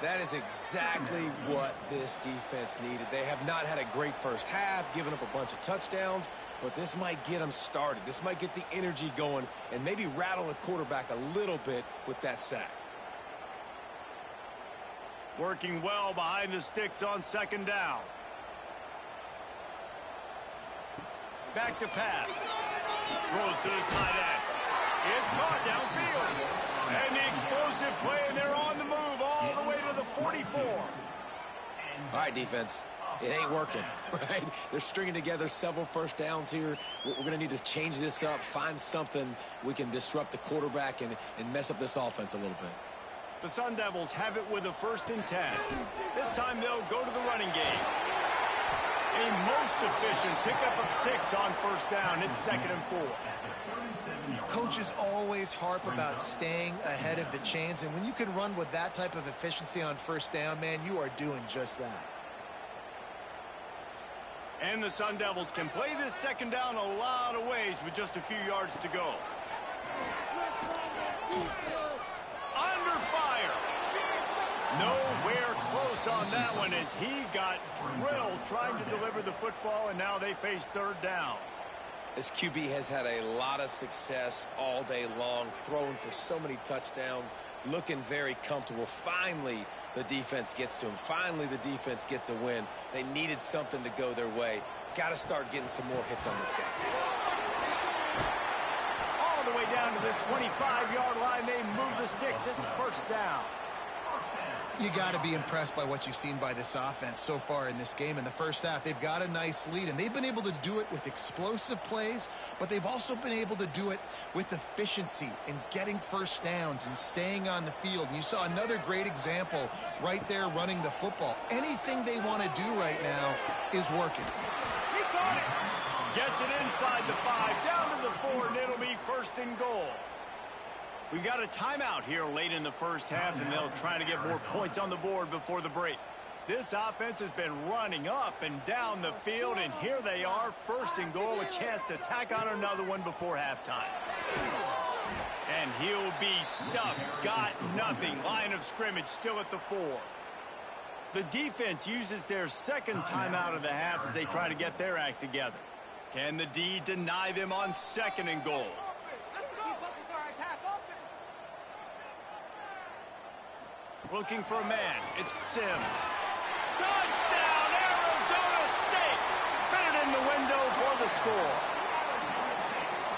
S2: That is exactly what this defense needed. They have not had a great first half, given up a bunch of touchdowns, but this might get them started. This might get the energy going and maybe rattle the quarterback a little bit with that sack.
S1: Working well behind the sticks on second down. Back to pass. Throws to the tight end. It's caught downfield. And the explosive play, and they're on the move all the way to the 44.
S2: All right, defense. It ain't working, right? They're stringing together several first downs here. We're going to need to change this up, find something we can disrupt the quarterback and mess up this offense a little bit.
S1: The Sun Devils have it with a 1st and 10. This time they'll go to the running game. A most efficient pickup of 6 on first down. It's 2nd and 4.
S3: Coaches always harp about staying ahead of the chains, and when you can run with that type of efficiency on first down, man, you are doing just that.
S1: And the Sun Devils can play this second down a lot of ways with just a few yards to go. Under fire. Nowhere close on that one as he got drilled trying to deliver the football, and now they face 3rd down.
S2: This QB has had a lot of success all day long, throwing for so many touchdowns, looking very comfortable. Finally, the defense gets to him. Finally, the defense gets a win. They needed something to go their way. Got to start getting some more hits on this guy.
S1: All the way down to the 25-yard line. They move the sticks. It's 1st down.
S3: You got to be impressed by what you've seen by this offense so far in this game. In the first half, they've got a nice lead, and they've been able to do it with explosive plays, but they've also been able to do it with efficiency and getting first downs and staying on the field. And you saw another great example right there running the football. Anything they want to do right now is working.
S1: He caught it. Gets it inside the 5, down to the 4, and it'll be 1st and goal. We've got a timeout here late in the first half, and they'll try to get more points on the board before the break. This offense has been running up and down the field, and here they are, 1st and goal, a chance to tack on another one before halftime. And he'll be stuffed. Got nothing. Line of scrimmage still at the 4. The defense uses their 2nd timeout of the half as they try to get their act together. Can the D deny them on 2nd and goal? Looking for a man. It's Sims. Touchdown, Arizona State! Fitted in the window for the score.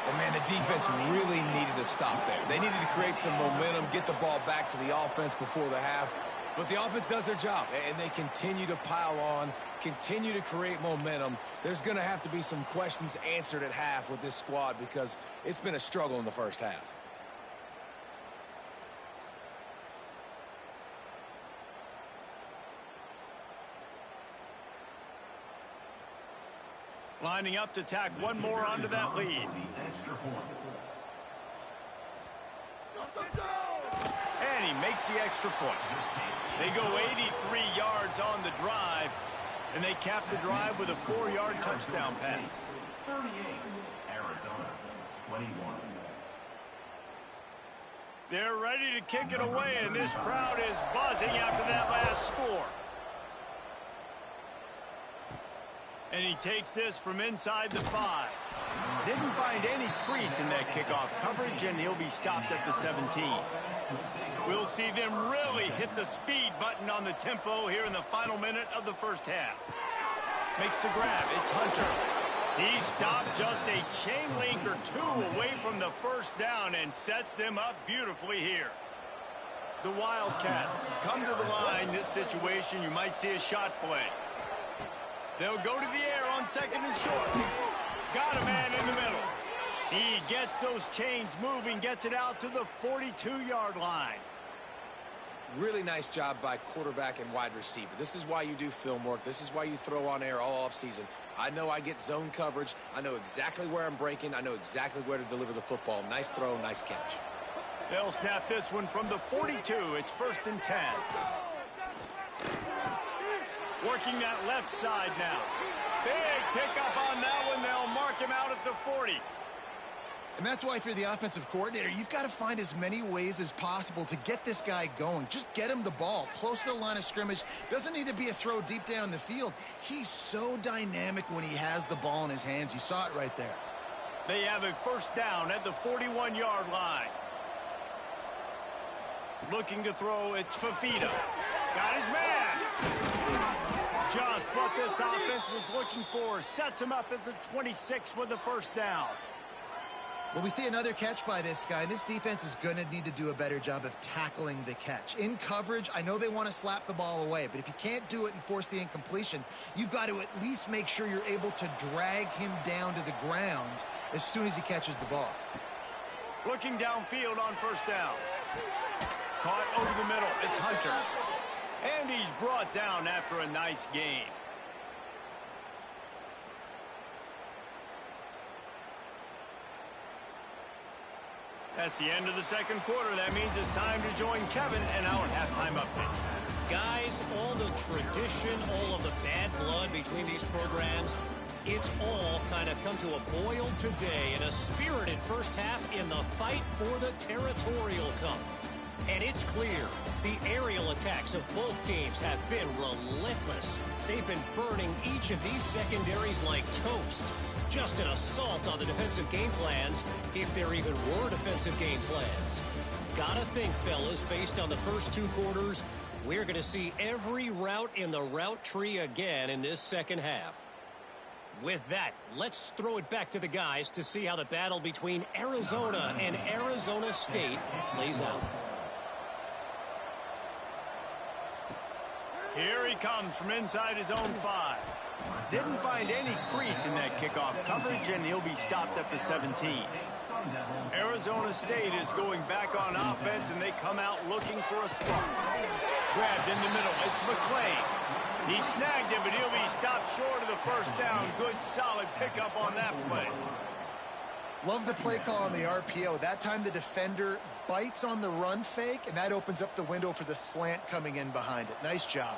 S2: And, man, the defense really needed to stop there. They needed to create some momentum, get the ball back to the offense before the half. But the offense does their job, and they continue to pile on, continue to create momentum. There's going to have to be some questions answered at half with this squad because it's been a struggle in the first half.
S1: Lining up to tack one more onto that lead. And he makes the extra point. They go 83 yards on the drive, and they cap the drive with a 4-yard touchdown pass.
S4: 38, Arizona, 21.
S1: They're ready to kick it away, and this crowd is buzzing after that last score. And he takes this from inside the 5. Didn't find any crease in that kickoff coverage, and he'll be stopped at the 17. We'll see them really hit the speed button on the tempo here in the final minute of the first half. Makes the grab. It's Hunter. He stopped just a chain link or 2 away from the first down and sets them up beautifully here. The Wildcats come to the line. This situation, you might see a shot play. They'll go to the air on 2nd and short. Got a man in the middle. He gets those chains moving, gets it out to the 42-yard line.
S2: Really nice job by quarterback and wide receiver. This is why you do film work. This is why you throw on air all offseason. I know I get zone coverage. I know exactly where I'm breaking. I know exactly where to deliver the football. Nice throw, nice catch.
S1: They'll snap this one from the 42. It's 1st and 10. Working that left side now. Big pickup on that one. They'll mark him out at the 40.
S3: And that's why if you're the offensive coordinator, you've got to find as many ways as possible to get this guy going. Just get him the ball close to the line of scrimmage. Doesn't need to be a throw deep down the field. He's so dynamic when he has the ball in his hands. You saw it right there.
S1: They have a 1st down at the 41-yard line. Looking to throw, it's Fafita. Got his man. Just what this offense was looking for. Sets him up at the 26 with the 1st down.
S3: Well, we see another catch by this guy. This defense is going to need to do a better job of tackling the catch. In coverage, I know they want to slap the ball away, but if you can't do it and force the incompletion, you've got to at least make sure you're able to drag him down to the ground as soon as he catches the ball.
S1: Looking downfield on 1st down. Caught over the middle. It's Hunter. And he's brought down after a nice gain. That's the end of the 2nd quarter. That means it's time to join Kevin and our halftime update.
S5: Guys, all the tradition, all of the bad blood between these programs, it's all kind of come to a boil today in a spirited first half in the fight for the Territorial Cup. And it's clear the aerial attacks of both teams have been relentless. They've been burning each of these secondaries like toast. Just an assault on the defensive game plans, if there even were defensive game plans. Gotta think, fellas, based on the first 2 quarters, we're going to see every route in the route tree again in this second half. With that, let's throw it back to the guys to see how the battle between Arizona and Arizona State plays out.
S1: Here he comes from inside his own 5. Didn't find any crease in that kickoff coverage, and he'll be stopped at the 17. Arizona State is going back on offense, and they come out looking for a spark. Grabbed in the middle. It's McClain. He snagged it, but he'll be stopped short of the 1st down. Good, solid pickup on that play.
S3: Love the play call on the RPO. That time the defender bites on the run fake, and that opens up the window for the slant coming in behind it. Nice job.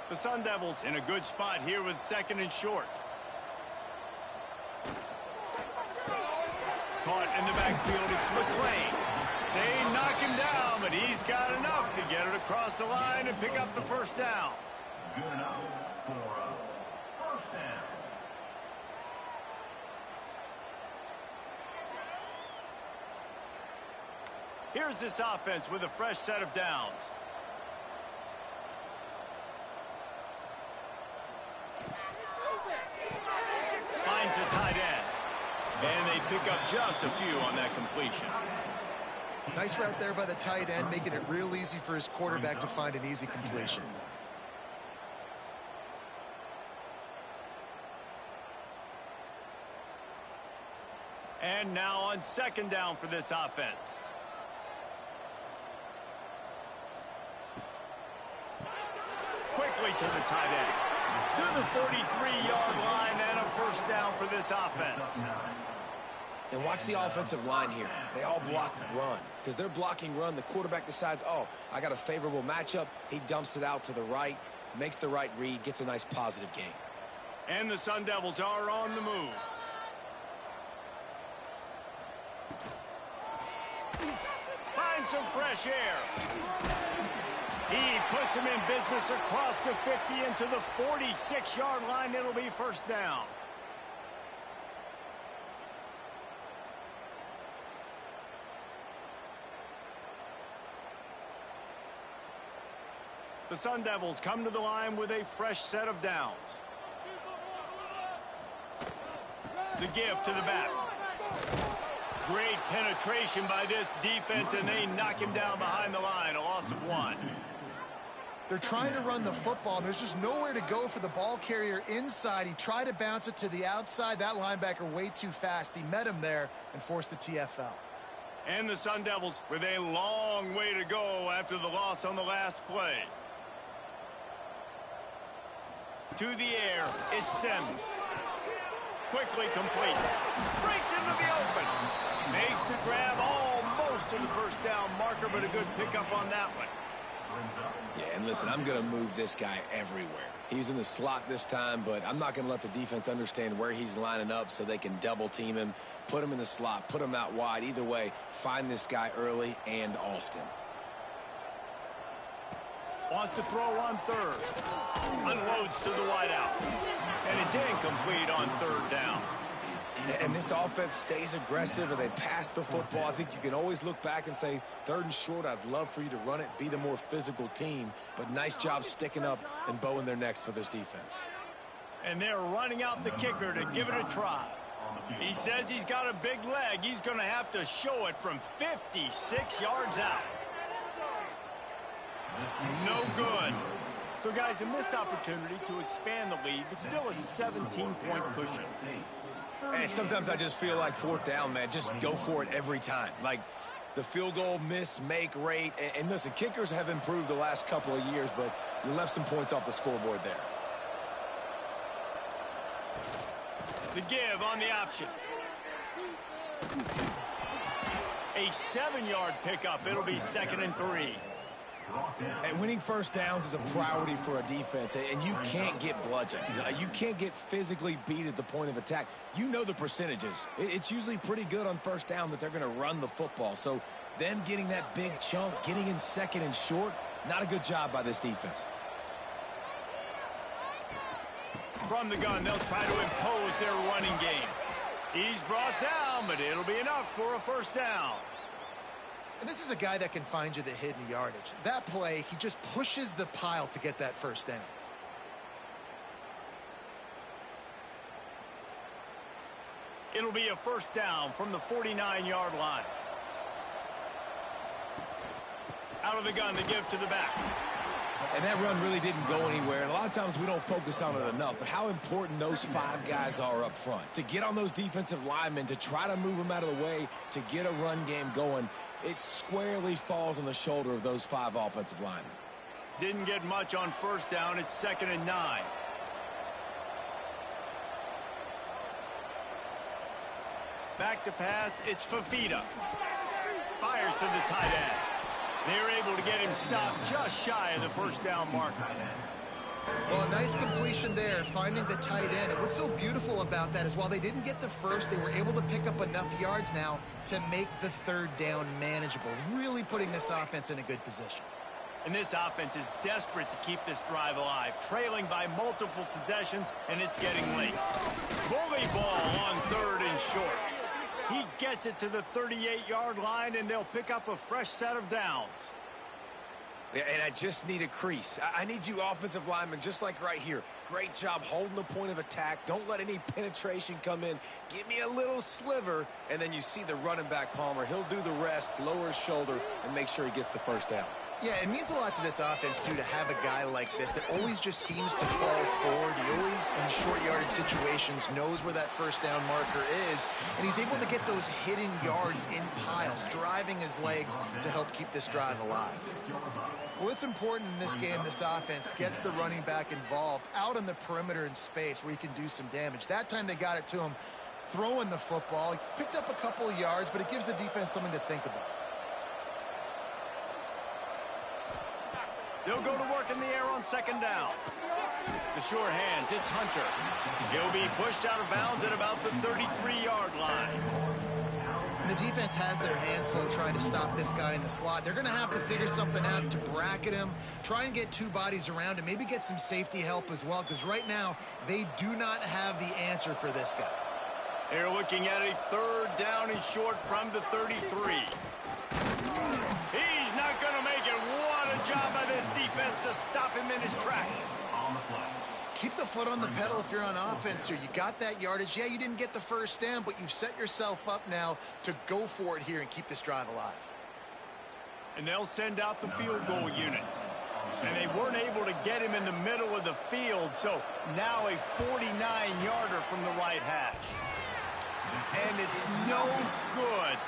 S1: The Sun Devils in a good spot here with 2nd and short. Caught in the backfield, it's McClain. They knock him down, but he's got enough to get it across the line and pick up the 1st down.
S4: Good enough for a 1st down.
S1: Here's this offense with a fresh set of downs. Finds a tight end. And they pick up just a few on that completion.
S3: Nice route there by the tight end, making it real easy for his quarterback to find an easy completion.
S1: And now on 2nd down for this offense. Quickly to the tight end. To the 43-yard line and a 1st down for this offense.
S2: And watch the offensive line here. They all block run. Because they're blocking run, the quarterback decides, oh, I got a favorable matchup. He dumps it out to the right, makes the right read, gets a nice positive gain.
S1: And the Sun Devils are on the move. Find some fresh air. He puts him in business across the 50 into the 46-yard line. It'll be 1st down. The Sun Devils come to the line with a fresh set of downs. The give to the back. Great penetration by this defense, and they knock him down behind the line. A loss of 1.
S3: They're trying to run the football, and there's just nowhere to go for the ball carrier inside. He tried to bounce it to the outside. That linebacker way too fast. He met him there and forced the TFL.
S1: And the Sun Devils with a long way to go after the loss on the last play. To the air, it's Sims. Quickly complete. Breaks into the open. Makes the grab almost to the first down marker, but a good pickup on that one.
S2: Yeah, and listen, I'm going to move this guy everywhere. He's in the slot this time, but I'm not going to let the defense understand where he's lining up so they can double team him, put him in the slot, put him out wide. Either way, find this guy early and often.
S1: Wants to throw on third. Unloads to the wideout. And it's incomplete on third down.
S2: And this offense stays aggressive and they pass the football. I think you can always look back and say, 3rd and short, I'd love for you to run it, be the more physical team. But nice job sticking up and bowing their necks for this defense.
S1: And they're running out the kicker to give it a try. He says he's got a big leg. He's going to have to show it from 56 yards out. No good. So, guys, a missed opportunity to expand the lead, but still a 17-point cushion.
S2: And sometimes I just feel like 4th down, man, just go for it every time. Like the field goal miss, make rate. And listen, kickers have improved the last couple of years, but you left some points off the scoreboard there.
S1: The give on the option. A 7-yard pickup. It'll be 2nd and 3.
S2: And winning first downs is a priority for a defense, and you can't get bludgeoned. You can't get physically beat at the point of attack. You know the percentages. It's usually pretty good on first down that they're going to run the football. So them getting that big chunk, getting in 2nd and short, not a good job by this defense.
S1: From the gun, they'll try to impose their running game. He's brought down, but it'll be enough for a first down.
S3: And this is a guy that can find you the hidden yardage. That play, he just pushes the pile to get that first down.
S1: It'll be a first down from the 49-yard line. Out of the gun, the give to the back.
S2: And that run really didn't go anywhere. And a lot of times we don't focus on it enough. But how important those 5 guys are up front. To get on those defensive linemen, to try to move them out of the way, to get a run game going, it squarely falls on the shoulder of those 5 offensive linemen.
S1: Didn't get much on first down. It's 2nd and 9. Back to pass. It's Fafita. Fires to the tight end. They're able to get him stopped just shy of the first down marker.
S3: Well, a nice completion there, finding the tight end. And what's so beautiful about that is while they didn't get the first, they were able to pick up enough yards now to make the 3rd down manageable, really putting this offense in a good position.
S1: And this offense is desperate to keep this drive alive, trailing by multiple possessions, and it's getting late. Bully ball on 3rd and short. He gets it to the 38-yard line, and they'll pick up a fresh set of downs.
S2: And I just need a crease. I need you offensive linemen just like right here. Great job holding the point of attack. Don't let any penetration come in. Give me a little sliver, and then you see the running back, Palmer. He'll do the rest, lower his shoulder, and make sure he gets the first down.
S3: Yeah, it means a lot to this offense, too, to have a guy like this that always just seems to fall forward. He always, in short yardage situations, knows where that first down marker is, and he's able to get those hidden yards in piles, driving his legs to help keep this drive alive. Well, it's important in this game, this offense gets the running back involved out on the perimeter in space where he can do some damage. That time they got it to him throwing the football. He picked up a couple of yards, but it gives the defense something to think about.
S1: They'll go to work in the air on 2nd down. The sure hands, it's Hunter. He'll be pushed out of bounds at about the 33-yard line.
S3: And the defense has their hands full trying to stop this guy in the slot. They're going to have to figure something out to bracket him, try and get 2 bodies around him, maybe get some safety help as well, because right now they do not have the answer for this guy.
S1: They're looking at a 3rd down and short from the 33. He's not going to make it. What a job by this defense to stop him in his tracks.
S3: Keep the foot on the pedal if you're on offense here. You got that yardage. Yeah, you didn't get the first down, but you've set yourself up now to go for it here and keep this drive alive.
S1: And they'll send out the field goal unit. And they weren't able to get him in the middle of the field, so now a 49-yarder from the right hash. And it's no good.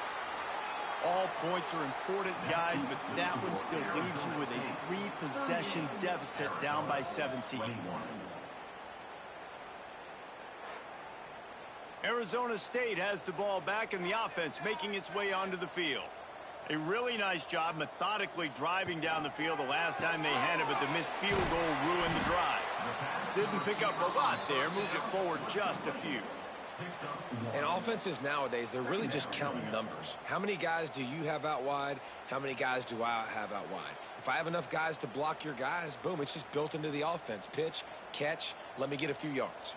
S1: All points are important, guys, but that one still leaves you with a 3-possession deficit down by 17. Arizona State has the ball back in the offense, making its way onto the field. A really nice job methodically driving down the field the last time they had it, but the missed field goal ruined the drive. Didn't pick up a lot there, moved it forward just a few.
S2: And offenses nowadays, they're really just counting numbers. How many guys do you have out wide? How many guys do I have out wide? If I have enough guys to block your guys, boom, it's just built into the offense. Pitch, catch, let me get a few yards.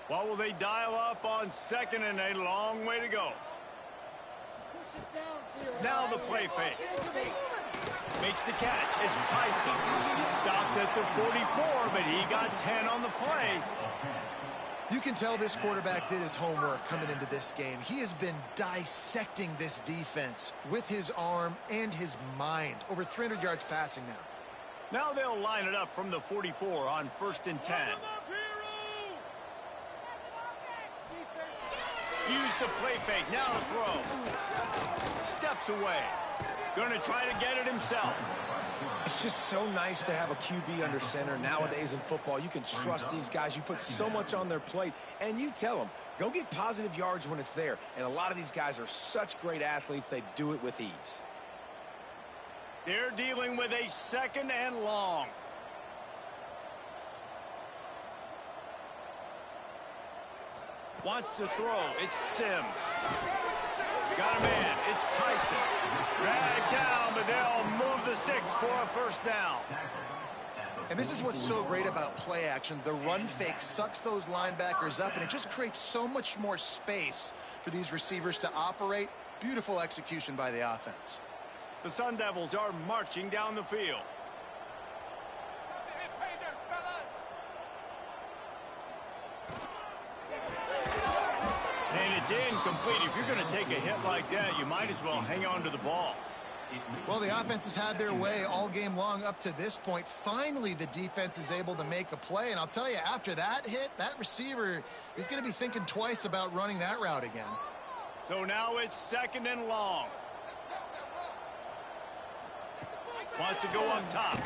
S1: Well, will they dial up on second and a long way to go? Now the play fake. Makes the catch. It's Tyson. Stopped at the 44, but he got 10 on the play.
S3: You can tell this quarterback did his homework coming into this game. He has been dissecting this defense with his arm and his mind. Over 300 yards passing now.
S1: Now they'll line it up from the 44 on 1st and 10. Use the play fake. Now to throw. Steps away. Going to try to get it himself.
S2: It's just so nice to have a QB under center. Nowadays in football, you can trust these guys. You put so much on their plate, and you tell them, go get positive yards when it's there. And a lot of these guys are such great athletes, they do it with ease.
S1: They're dealing with a 2nd and long. Wants to throw. It's Sims. Got a man. It's Tyson. Dragged down, but they'll move the sticks for a 1st down.
S3: And this is what's so great about play action. The run fake sucks those linebackers up, and it just creates so much more space for these receivers to operate. Beautiful execution by the offense.
S1: The Sun Devils are marching down the field. And it's incomplete. If you're going to take a hit like that, you might as well hang on to the ball.
S3: Well, the offense has had their way all game long up to this point. Finally, the defense is able to make a play. And I'll tell you, after that hit, that receiver is going to be thinking twice about running that route again.
S1: So now it's 2nd and long. Wants to go up top.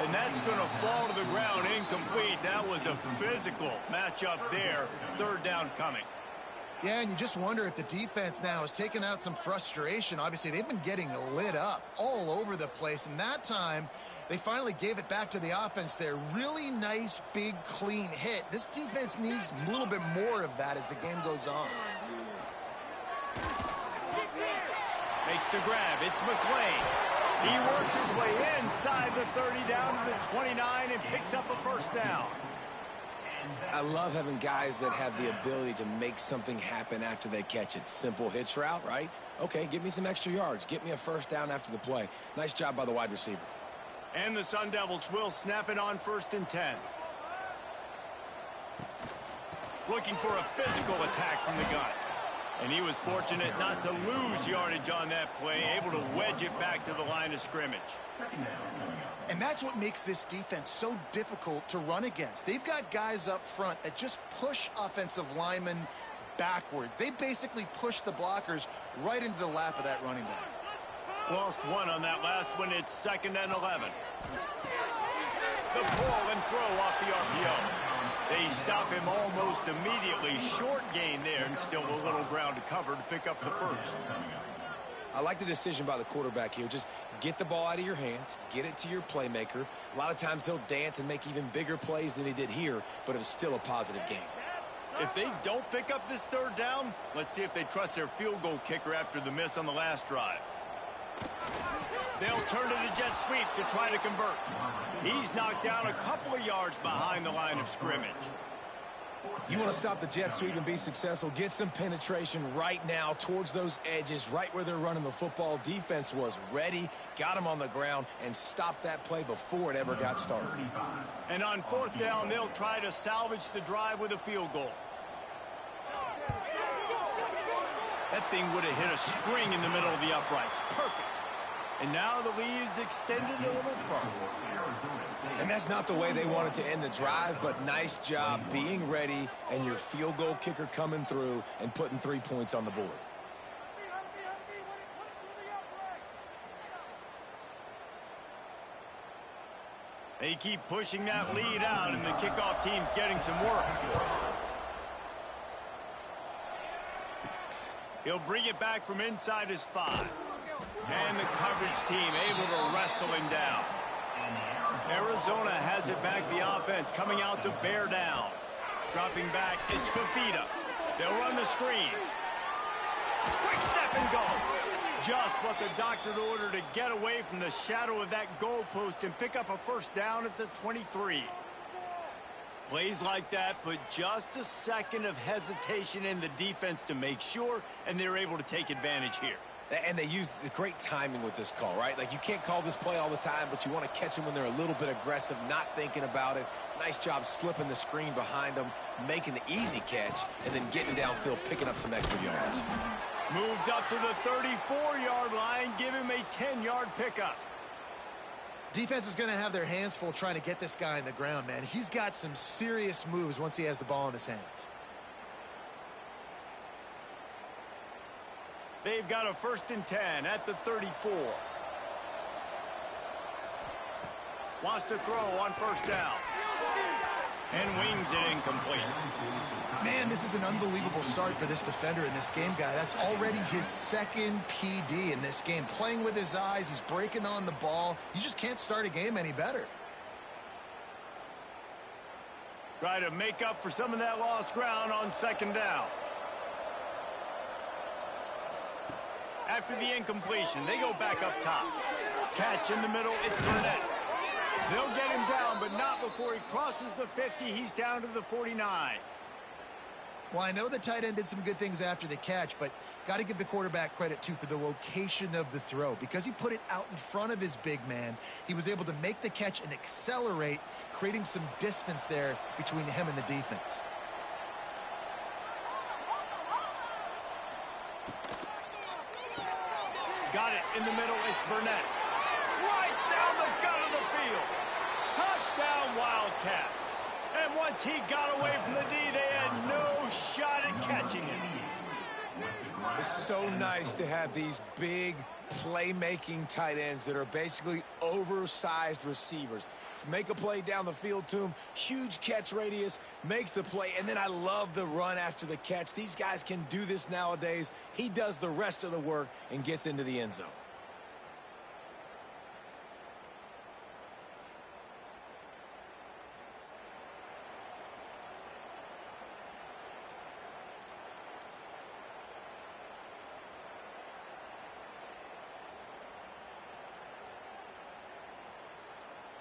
S1: And that's going to fall to the ground incomplete. That was a physical matchup there. 3rd down coming.
S3: Yeah, and you just wonder if the defense now has taken out some frustration. Obviously, they've been getting lit up all over the place. And that time, they finally gave it back to the offense there. Really nice, big, clean hit. This defense needs a little bit more of that as the game goes on.
S1: Makes the grab. It's McClain. He works his way inside the 30 down to the 29 and picks up a 1st down.
S2: I love having guys that have the ability to make something happen after they catch it. Simple hitch route, right? Okay, give me some extra yards. Get me a 1st down after the play. Nice job by the wide receiver.
S1: And the Sun Devils will snap it on 1st and 10. Looking for a physical attack from the gun. And he was fortunate not to lose yardage on that play, able to wedge it back to the line of scrimmage.
S3: And that's what makes this defense so difficult to run against. They've got guys up front that just push offensive linemen backwards. They basically push the blockers right into the lap of that running back.
S1: Lost one on that last one. It's 2nd and 11. The pull and throw off the RPO. They stop him almost immediately. Short gain there, and still a little ground to cover to pick up the 1st.
S2: I like the decision by the quarterback here. Just get the ball out of your hands, get it to your playmaker. A lot of times he'll dance and make even bigger plays than he did here, but it was still a positive game.
S1: If they don't pick up this 3rd down, let's see if they trust their field goal kicker after the miss on the last drive. They'll turn to the jet sweep to try to convert. He's knocked down a couple of yards behind the line of scrimmage.
S2: You want to stop the jet sweep and be successful, get some penetration right now towards those edges, right where they're running the football. Defense was ready, got him on the ground, and stopped that play before it ever got started.
S1: And on 4th down, they'll try to salvage the drive with a field goal. That thing would have hit a string in the middle of the uprights. Perfect. And now the lead is extended a little further.
S2: And that's not the way they wanted to end the drive, but nice job being ready and your field goal kicker coming through and putting 3 points on the board.
S1: They keep pushing that lead out, and the kickoff team's getting some work. He'll bring it back from inside his 5. And the coverage team able to wrestle him down. Arizona has it back, the offense coming out to bear down. Dropping back, it's Fafita. They'll run the screen. Quick step and go. Just what the doctor ordered to get away from the shadow of that goalpost and pick up a first down at the 23. Plays like that put just a second of hesitation in the defense to make sure, and they're able to take advantage here.
S2: And they use the great timing with this call, right? Like, you can't call this play all the time, but you want to catch them when they're a little bit aggressive, not thinking about it. Nice job slipping the screen behind them, making the easy catch, and then getting downfield, picking up some extra yards.
S1: Moves up to the 34-yard line, give him a 10-yard pickup.
S3: Defense is going to have their hands full trying to get this guy in the ground, man. He's got some serious moves once he has the ball in his hands.
S1: They've got a 1st and 10 at the 34. Wants to throw on 1st down. And wings it incomplete.
S3: Man, this is an unbelievable start for this defender in this game, guy. That's already his 2nd PD in this game. Playing with his eyes, he's breaking on the ball. You just can't start a game any better.
S1: Try to make up for some of that lost ground on 2nd down. After the incompletion, they go back up top. Catch in the middle, it's Burnett. They'll get him down, but not before he crosses the 50. He's down to the 49.
S3: Well, I know the tight end did some good things after the catch, but got to give the quarterback credit, too, for the location of the throw. Because he put it out in front of his big man, he was able to make the catch and accelerate, creating some distance there between him and the defense.
S1: Got it in the middle, it's Burnett. Right down the gut of the field. Touchdown, Wildcats. And once he got away from the D, they had no shot at catching him.
S2: It's so nice to have these big playmaking tight ends that are basically oversized receivers. Make a play down the field to him, huge catch radius, makes the play, and then I love the run after the catch. These guys can do this nowadays. He does the rest of the work and gets into the end zone.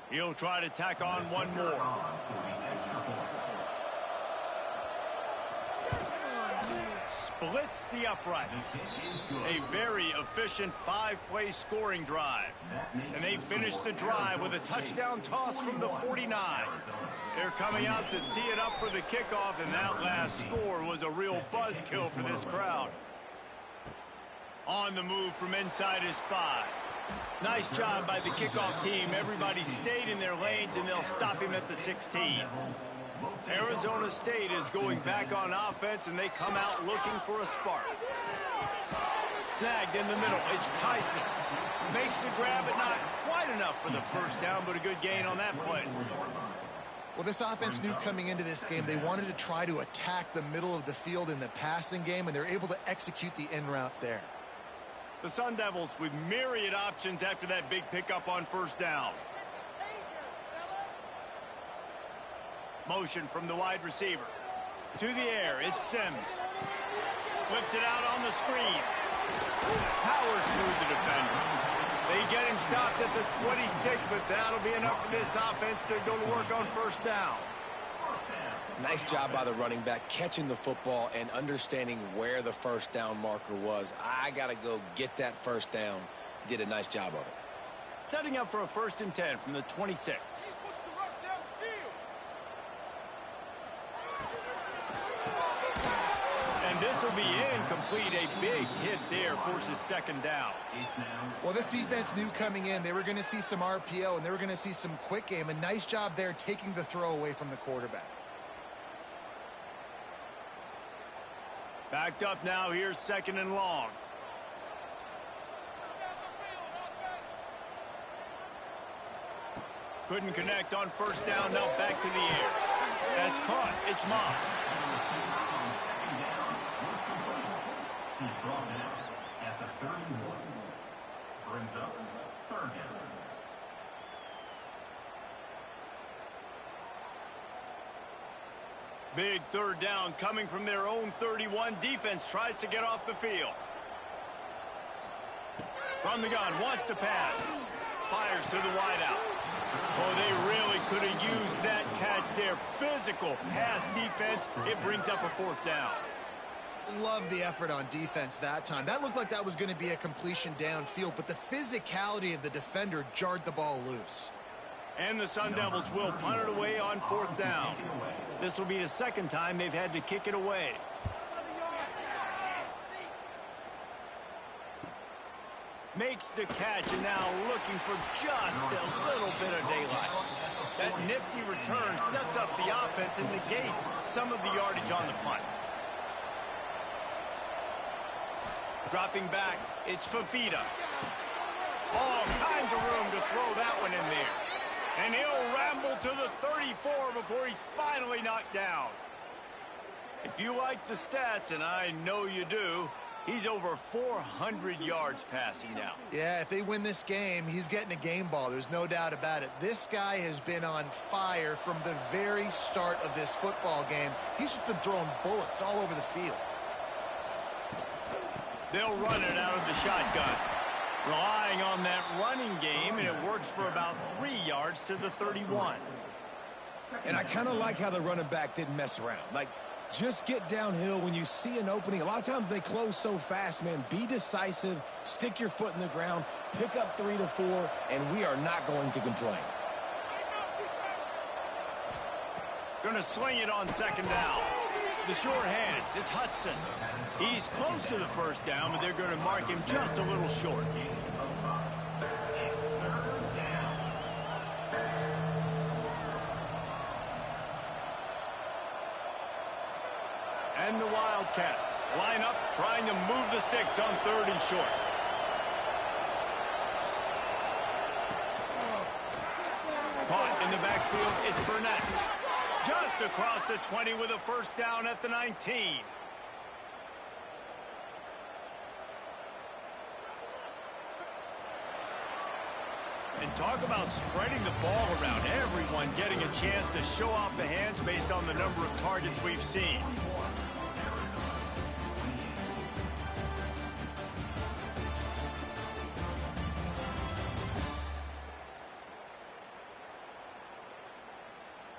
S1: He'll try to tack on one more. Splits the uprights. A very efficient 5-play scoring drive. And they finish the drive with a touchdown toss from the 49. They're coming out to tee it up for the kickoff, and that last score was a real buzzkill for this crowd. On the move from inside his 5. Nice job by the kickoff team. Everybody stayed in their lanes, and they'll stop him at the 16. Arizona State is going back on offense, and they come out looking for a spark. Snagged in the middle. It's Tyson. Makes the grab, but not quite enough for the first down, but a good gain on that play.
S3: Well, this offense knew coming into this game they wanted to try to attack the middle of the field in the passing game, and they're able to execute the in route there.
S1: The Sun Devils with myriad options after that big pickup on first down. Motion from the wide receiver. To the air, it's Sims. Flips it out on the screen. Powers through the defender. They get him stopped at the 26, but that'll be enough for this offense to go to work on first down.
S2: Nice job by the running back, catching the football and understanding where the first down marker was. I got to go get that first down. He did a nice job of it.
S1: Setting up for a 1st and 10 from the 26. And This will be incomplete. A big hit there forces second down.
S3: Well, this defense knew coming in they were going to see some RPO and they were going to see some quick game. A nice job there taking the throw away from the quarterback.
S1: Backed up now. Here's second and long. Couldn't connect on first down. Now back to the air. That's caught. It's Moss.
S4: He's brought down at the 31. Brings up third down.
S1: Big third down coming from their own 31. Defense tries to get off the field. From the gun, wants to pass. Fires to the wideout. Oh, they really could have used that catch there. Physical pass defense. It brings up a fourth down.
S3: Love the effort on defense that time. That looked like that was going to be a completion downfield, but the physicality of the defender jarred the ball loose.
S1: And the Sun Devils will punt it away on fourth down. This will be the second time they've had to kick it away. Makes the catch and now looking for just a little bit of daylight. That nifty return sets up the offense and negates some of the yardage on the punt. Dropping back, it's Fafita. All kinds of room to throw that one in there. And he'll ramble to the 34 before he's finally knocked down. If you like the stats, and I know you do, he's over 400 yards passing now.
S3: Yeah, if they win this game, he's getting a game ball. There's no doubt about it. This guy has been on fire from the very start of this football game. He's just been throwing bullets all over the field.
S1: They'll run it out of the shotgun. Relying on that running game, and it works for about 3 yards to the 31.
S2: And I kind of like how the running back didn't mess around. Like, just get downhill when you see an opening. A lot of times they close so fast, man. Be decisive, stick your foot in the ground, pick up 3 to 4, and we are not going to complain.
S1: Going to sling it on second down. The short hands, it's Hudson. He's close to the first down, but they're going to mark him just a little short. And the Wildcats line up, trying to move the sticks on third and short. Caught in the backfield, it's Burnett. Just across the 20 with a first down at the 19. And talk about spreading the ball around. Everyone getting a chance to show off the hands based on the number of targets we've seen.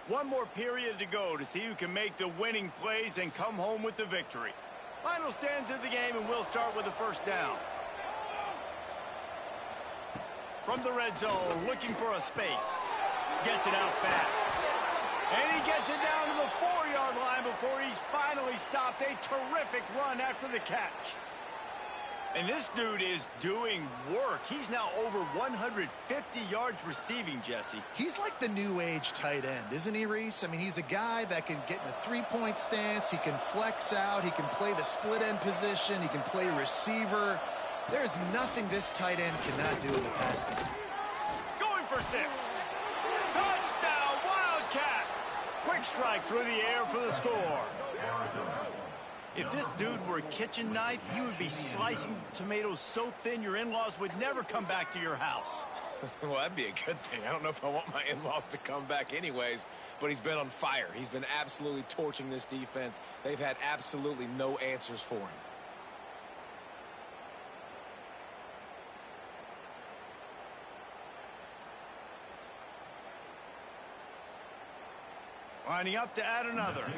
S1: One more period to go to see who can make the winning plays and come home with the victory. Final stands of the game, and we'll start with the first down. From the red zone, looking for a space. Gets it out fast. And he gets it down to the 4-yard line before he's finally stopped. A terrific run after the catch. And this dude is doing work. He's now over 150 yards receiving, Jesse.
S3: He's like the new age tight end, isn't he, Reese? I mean, he's a guy that can get in a three-point stance. He can flex out. He can play the split end position. He can play receiver. There's nothing this tight end cannot do in the pass game.
S1: Going for 6. Touchdown, Wildcats. Quick strike through the air for the score. If this dude were a kitchen knife, he would be slicing tomatoes so thin your in-laws would never come back to your house.
S2: Well, that'd be a good thing. I don't know if I want my in-laws to come back anyways, but he's been on fire. He's been absolutely torching this defense. They've had absolutely no answers for him.
S1: Lining up to add another.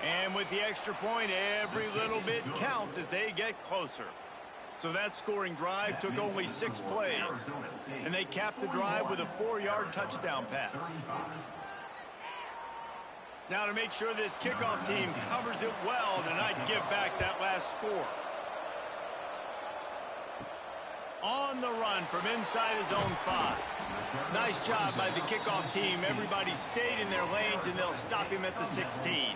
S1: And with the extra point, every little bit counts as they get closer. So that scoring drive took only 6 plays. And they capped the drive with a 4-yard touchdown pass. Now to make sure this kickoff team covers it well to not give back that last score. On the run from inside his own 5. Nice job by the kickoff team. Everybody stayed in their lanes, and they'll stop him at the 16.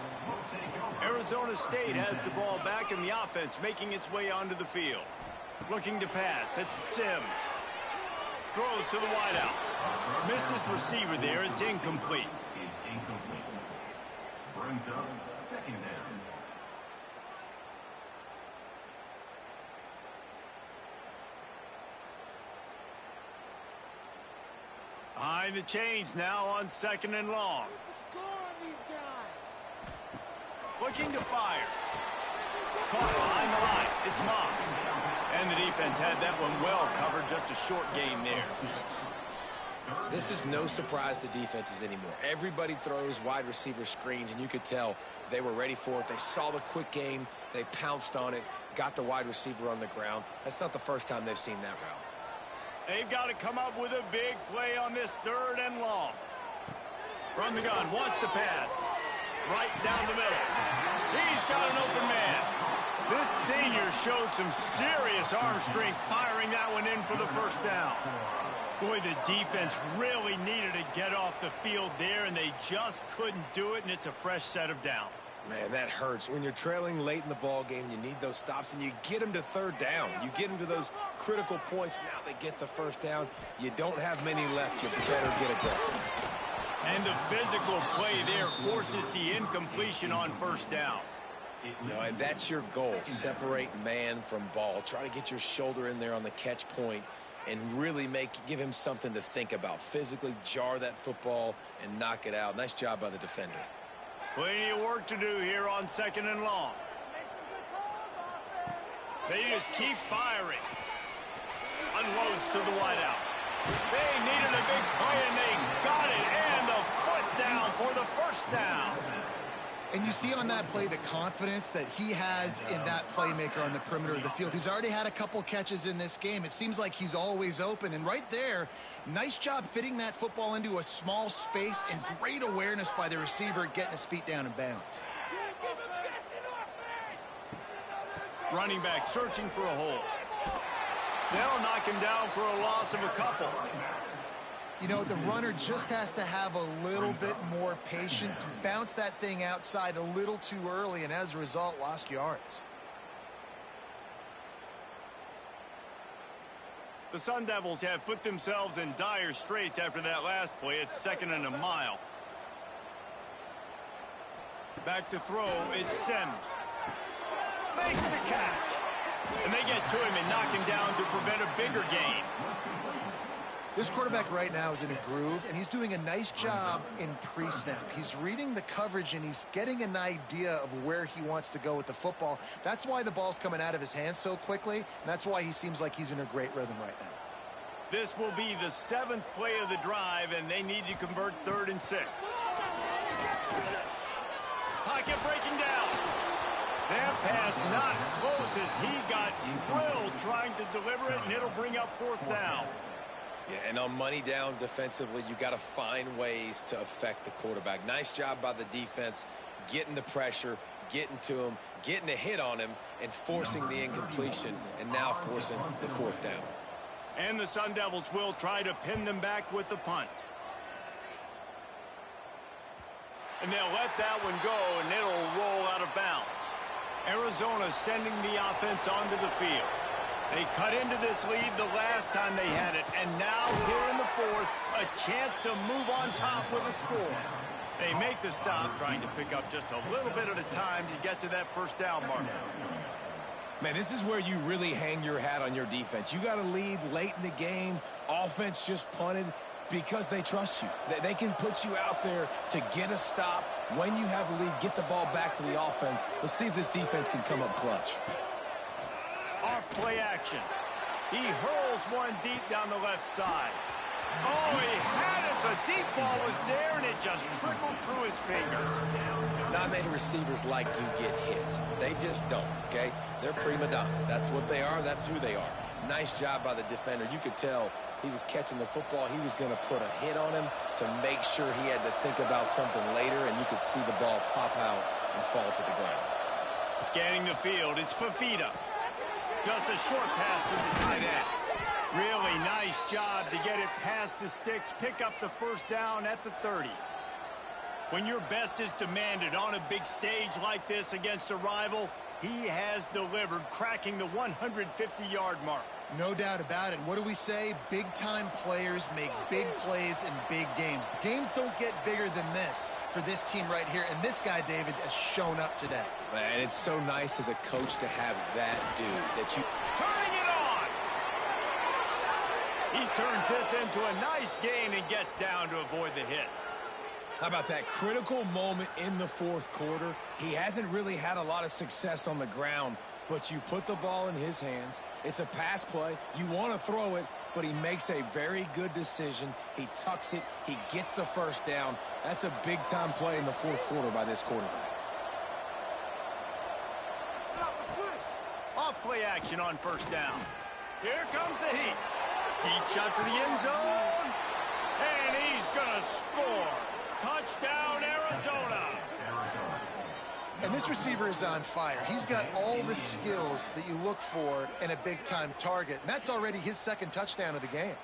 S1: Arizona State has the ball back in the offense, making its way onto the field. Looking to pass. It's Sims. Throws to the wideout. Missed his receiver there. It's incomplete.
S4: Brings up second down.
S1: Behind the chains now on 2nd and long. Looking to fire. Caught behind the line. It's Moss. And the defense had that one well covered. Just a short game there.
S2: This is no surprise to defenses anymore. Everybody throws wide receiver screens, and you could tell they were ready for it. They saw the quick game. They pounced on it, got the wide receiver on the ground. That's not the first time they've seen that route.
S1: They've got to come up with a big play on this 3rd and long. From the gun, wants to pass. Right down the middle. He's got an open man. This senior showed some serious arm strength firing that one in for the first down. Boy, the defense really needed to get off the field there, and they just couldn't do it, and it's a fresh set of downs.
S2: Man, that hurts. When you're trailing late in the ball game, you need those stops, and you get them to 3rd down. You get them to those critical points. Now they get the first down. You don't have many left. You better get aggressive.
S1: And the physical play there forces the incompletion on 1st down.
S2: No, and that's your goal. Separate man from ball. Try to get your shoulder in there on the catch point and really give him something to think about. Physically jar that football and knock it out. Nice job by the defender.
S1: Plenty of work to do here on 2nd and long. They just keep firing. Unloads to the wideout. They needed a big play, and they got it. And the foot down for the 1st down.
S3: And you see on that play the confidence that he has in that playmaker on the perimeter of the field. He's already had a couple catches in this game. It seems like he's always open. And right there, nice job fitting that football into a small space, and great awareness by the receiver getting his feet down and bounds.
S1: Running back searching for a hole. They'll knock him down for a loss of a couple.
S3: You know, the runner just has to have a little bit more patience, bounce that thing outside a little too early, and as a result, lost yards.
S1: The Sun Devils have put themselves in dire straits after that last play. It's 2nd and a mile. Back to throw, it's Sims. Makes the catch. And they get to him and knock him down to prevent a bigger gain.
S3: This quarterback right now is in a groove, and he's doing a nice job in pre-snap. He's reading the coverage, and he's getting an idea of where he wants to go with the football. That's why the ball's coming out of his hands so quickly, and that's why he seems like he's in a great rhythm right now.
S1: This will be the 7th play of the drive, and they need to convert 3rd and 6. Pocket breaking down. That pass not close as he got drilled trying to deliver it, and it'll bring up 4th down.
S2: Yeah, and on money down defensively, you got to find ways to affect the quarterback. Nice job by the defense, getting the pressure, getting to him, getting a hit on him, and forcing the incompletion, and now forcing the 4th down.
S1: And the Sun Devils will try to pin them back with the punt. And they'll let that one go, and it'll roll out of bounds. Arizona sending the offense onto the field. They cut into this lead the last time they had it, and now here in the 4th, a chance to move on top with a score. They make the stop, trying to pick up just a little bit at a time to get to that 1st down marker.
S2: Man, this is where you really hang your hat on your defense. You got to lead late in the game. Offense just punted because they trust you. They can put you out there to get a stop. When you have a lead, get the ball back to the offense. Let's see if this defense can come up clutch.
S1: Off play action. He hurls one deep down the left side. Oh, he had it. The deep ball was there, and it just trickled through his fingers.
S2: Not many receivers like to get hit. They just don't, okay? They're prima donnas. That's what they are. That's who they are. Nice job by the defender. You could tell he was catching the football, he was going to put a hit on him to make sure he had to think about something later, and you could see the ball pop out and fall to the ground.
S1: Scanning the field, it's Fafita. Just a short pass to the tight end. Really nice job to get it past the sticks, pick up the first down at the 30. When your best is demanded on a big stage like this against a rival, he has delivered, cracking the 150-yard mark.
S3: No doubt about it. What do we say? Big-time players make big plays in big games. The games don't get bigger than this for this team right here, and this guy, David, has shown up today.
S2: Man, it's so nice as a coach to have that dude that you...
S1: Turning it on! He turns this into a nice gain and gets down to avoid the hit.
S2: How about that critical moment in the fourth quarter? He hasn't really had a lot of success on the ground, but you put the ball in his hands. It's a pass play. You want to throw it, but he makes a very good decision. He tucks it. He gets the first down. That's a big-time play in the fourth quarter by this quarterback.
S1: Off play action on first down. Here comes the heat. Deep shot for the end zone. And he's going to score. Touchdown, Arizona.
S3: And this receiver is on fire. He's got all the skills that you look for in a big-time target. And that's already his second touchdown of the game.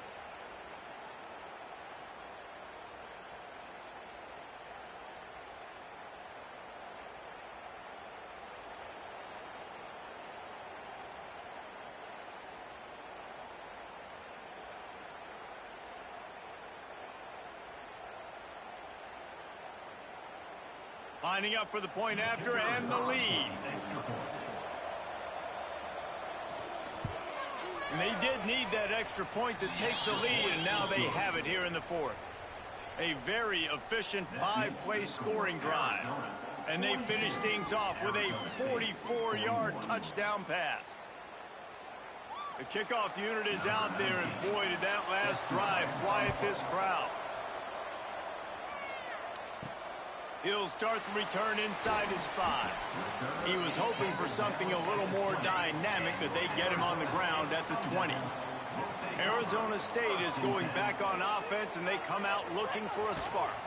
S1: Lining up for the point after and the lead. And they did need that extra point to take the lead, and now they have it here in the fourth. A very efficient 5-play scoring drive. And they finish things off with a 44-yard touchdown pass. The kickoff unit is out there, and boy, did that last drive quiet this crowd. He'll start the return inside his 5. He was hoping for something a little more dynamic, but they get him on the ground at the 20. Arizona State is going back on offense, and they come out looking for a spark.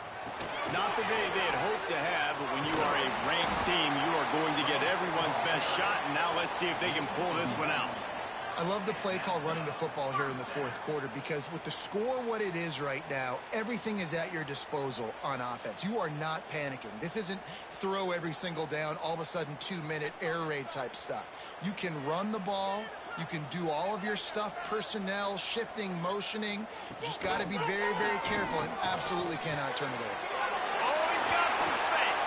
S1: Not the day they had hoped to have, but when you are a ranked team, you are going to get everyone's best shot, and now let's see if they can pull this one out.
S3: I love the play call running the football here in the fourth quarter, because with the score what it is right now, everything is at your disposal on offense. You are not panicking. This isn't throw every single down, all of a sudden 2-minute air raid type stuff. You can run the ball. You can do all of your stuff, personnel, shifting, motioning. You just got to be very, very careful and absolutely cannot turn it over.
S1: Oh, he's got some space.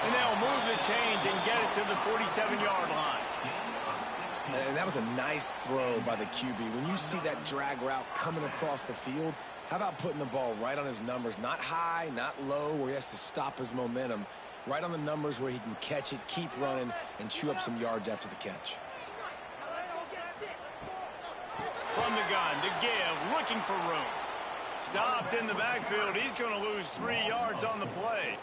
S1: And they'll move the chains and get it to the 47-yard line.
S2: And that was a nice throw by the QB. When you see that drag route coming across the field, how about putting the ball right on his numbers? Not high, not low, where he has to stop his momentum. Right on the numbers where he can catch it, keep running, and chew up some yards after the catch.
S1: From the gun to give, looking for room. Stopped in the backfield. He's going to lose 3 yards on the play.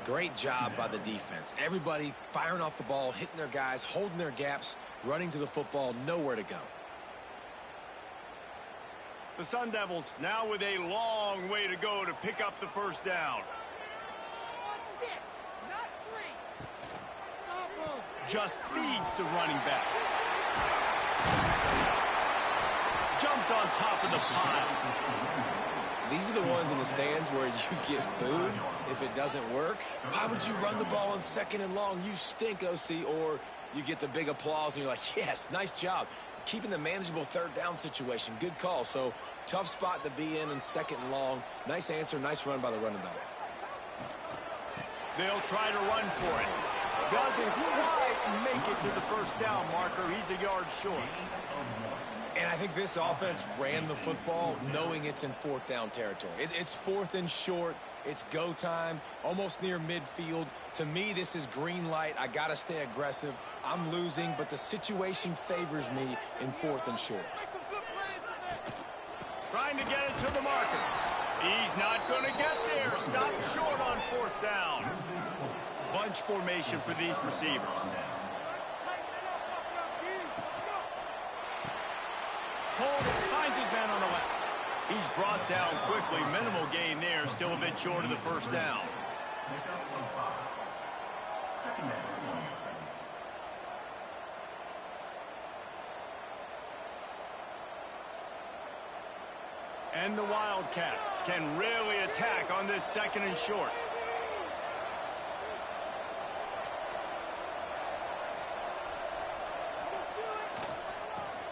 S2: Great job by the defense. Everybody firing off the ball, hitting their guys, holding their gaps, running to the football, nowhere to go.
S1: The Sun Devils now with a long way to go to pick up the first down. Just feeds the running back. Jumped on top of the pile.
S2: These are the ones in the stands where you get booed if it doesn't work. Why would you run the ball on 2nd and long? You stink, OC. Or you get the big applause and you're like, yes, nice job. Keeping the manageable 3rd down situation. Good call. So tough spot to be in 2nd and long. Nice answer, nice run by the running back.
S1: They'll try to run for it. Doesn't quite make it to the first down marker. He's a yard short.
S2: And I think this offense ran the football knowing it's in 4th down territory. It's 4th and short. It's go time, almost near midfield. To me, this is green light. I got to stay aggressive. I'm losing, but the situation favors me in 4th and short.
S1: Trying to get it to the marker. He's not going to get there. Stop short on 4th down. Bunch formation for these receivers. Cole finds his man He's brought down quickly. Minimal gain there. Still a bit short of the first down.
S4: Second down.
S1: And the Wildcats can really attack on this second and short.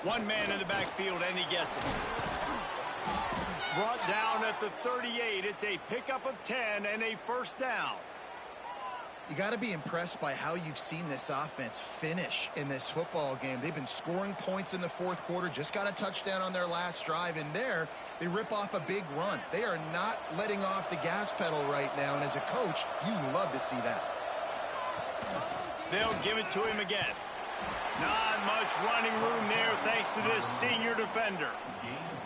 S1: One man in the backfield, and he gets it. Brought down at the 38. It's a pickup of 10 and a first down.
S3: You got to be impressed by how you've seen this offense finish in this football game. They've been scoring points in the fourth quarter, just got a touchdown on their last drive, and there they rip off a big run. They are not letting off the gas pedal right now, and as a coach, you love to see that.
S1: They'll give it to him again. Not much running room there thanks to this senior defender.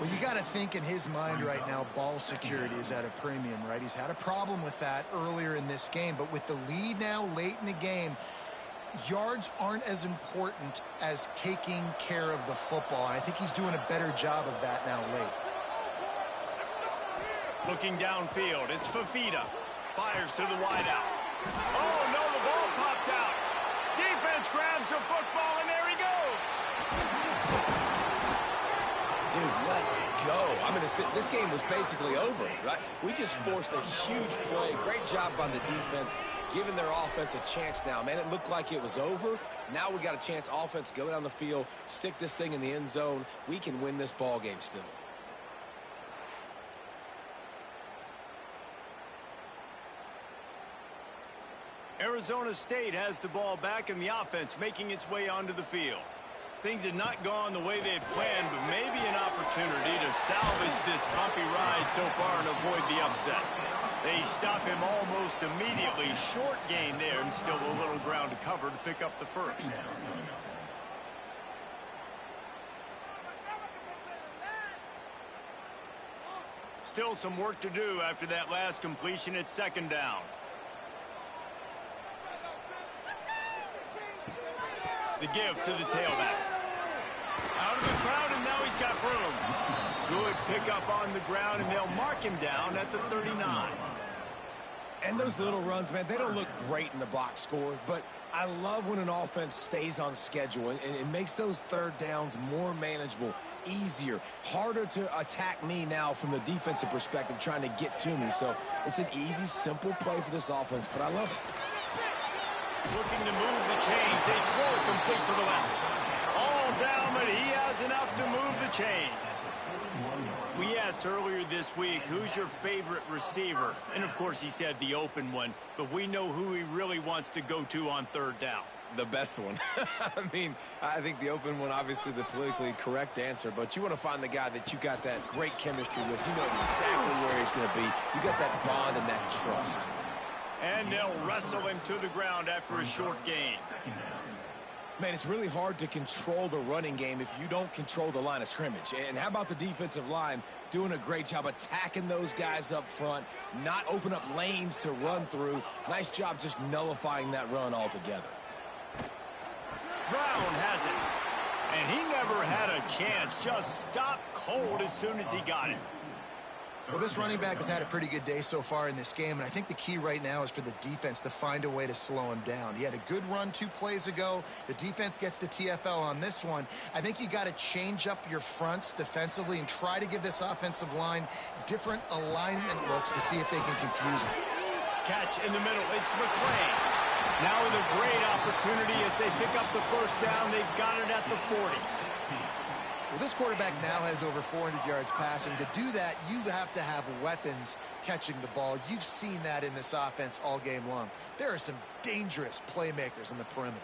S3: Well, you got to think in his mind right now, ball security is at a premium, right? He's had a problem with that earlier in this game, but with the lead now late in the game, yards aren't as important as taking care of the football. And I think he's doing a better job of that now late.
S1: Looking downfield, it's Fafita. Fires to the wideout. Oh, no, the ball popped out. Defense grabs the football, and there he goes.
S2: Dude, let's go. I mean, this game was basically over, right? We just forced a huge play. Great job on the defense, giving their offense a chance now. Man, it looked like it was over. Now we got a chance. Offense, go down the field, stick this thing in the end zone. We can win this ball game still.
S1: Arizona State has the ball back, and the offense making its way onto the field. Things had not gone the way they had planned, but maybe an opportunity to salvage this bumpy ride so far and avoid the upset. They stop him almost immediately. Short gain there, and still a little ground to cover to pick up the first. Still some work to do after that last completion at second down. The give to the tailback. Out of the crowd, and now he's got room. Good pickup on the ground, and they'll mark him down at the 39.
S2: And those little runs, man, they don't look great in the box score, but I love when an offense stays on schedule, and it makes those third downs more manageable, easier, harder to attack me now from the defensive perspective trying to get to me. So it's an easy, simple play for this offense, but I love it.
S1: Looking to move the chains. They throw it complete to the left. All down, but he has enough to move the chains. We asked earlier this week, who's your favorite receiver? And, of course, he said the open one, but we know who he really wants to go to on third down.
S2: The best one. I mean, I think the open one, obviously the politically correct answer, but you want to find the guy that you got that great chemistry with. You know exactly where he's going to be. You got that bond and that trust.
S1: And they'll wrestle him to the ground after a short gain.
S2: Man, it's really hard to control the running game if you don't control the line of scrimmage. And how about the defensive line doing a great job attacking those guys up front, not open up lanes to run through. Nice job just nullifying that run altogether.
S1: Brown has it. And he never had a chance. Just stopped cold as soon as he got it.
S3: Well, this running back has had a pretty good day so far in this game, and I think the key right now is for the defense to find a way to slow him down. He had a good run 2 plays ago. The defense gets the TFL on this one. I think you got to change up your fronts defensively and try to give this offensive line different alignment looks to see if they can confuse him.
S1: Catch in the middle. It's McClain. Now with a great opportunity as they pick up the first down. They've got it at the 40.
S3: Well, this quarterback now has over 400 yards passing. To do that, you have to have weapons catching the ball. You've seen that in this offense all game long. There are some dangerous playmakers in the perimeter.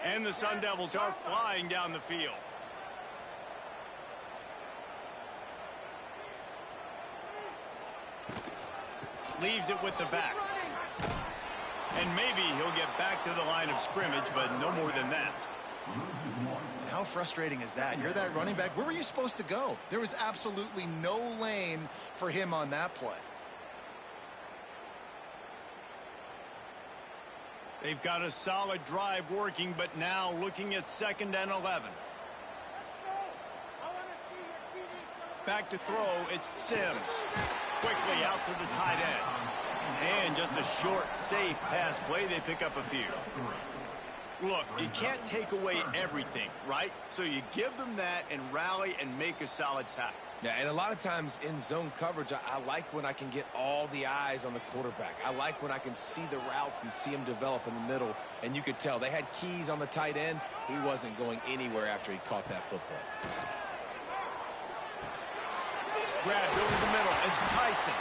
S1: And the Sun Devils are flying down the field. Leaves it with the back. And maybe he'll get back to the line of scrimmage, but no more than that.
S3: How frustrating is that? You're that running back. Where were you supposed to go? There was absolutely no lane for him on that play.
S1: They've got a solid drive working, but now looking at 2nd and 11. Back to throw, it's Sims. Quickly out to the tight end. And just a short, safe pass play. They pick up a few. Look, you can't take away everything, right? So you give them that and rally and make a solid tackle.
S2: Yeah, and a lot of times in zone coverage, I like when I can get all the eyes on the quarterback. I like when I can see the routes and see them develop in the middle. And you could tell they had keys on the tight end. He wasn't going anywhere after he caught that football.
S1: Grabbed over the middle. It's Tyson.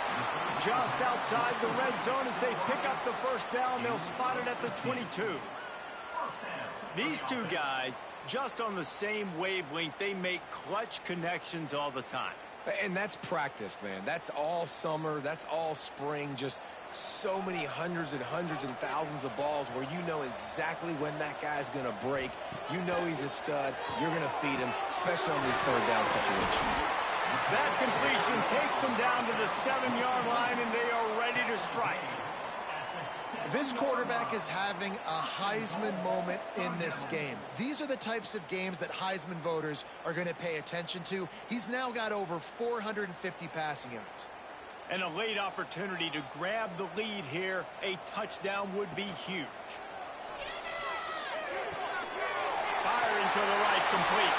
S1: Just outside the red zone as they pick up the first down. They'll spot it at the 22. These two guys, just on the same wavelength, they make clutch connections all the time.
S2: And that's practiced, man. That's all summer. That's all spring. Just so many hundreds and thousands of balls where you know exactly when that guy's going to break. You know he's a stud. You're going to feed him, especially on these third down situations.
S1: That completion takes them down to the 7-yard line, and they are ready to strike.
S3: This quarterback is having a Heisman moment in this game. These are the types of games that Heisman voters are going to pay attention to. He's now got over 450 passing yards.
S1: And a late opportunity to grab the lead here. A touchdown would be huge. Firing to the right, complete.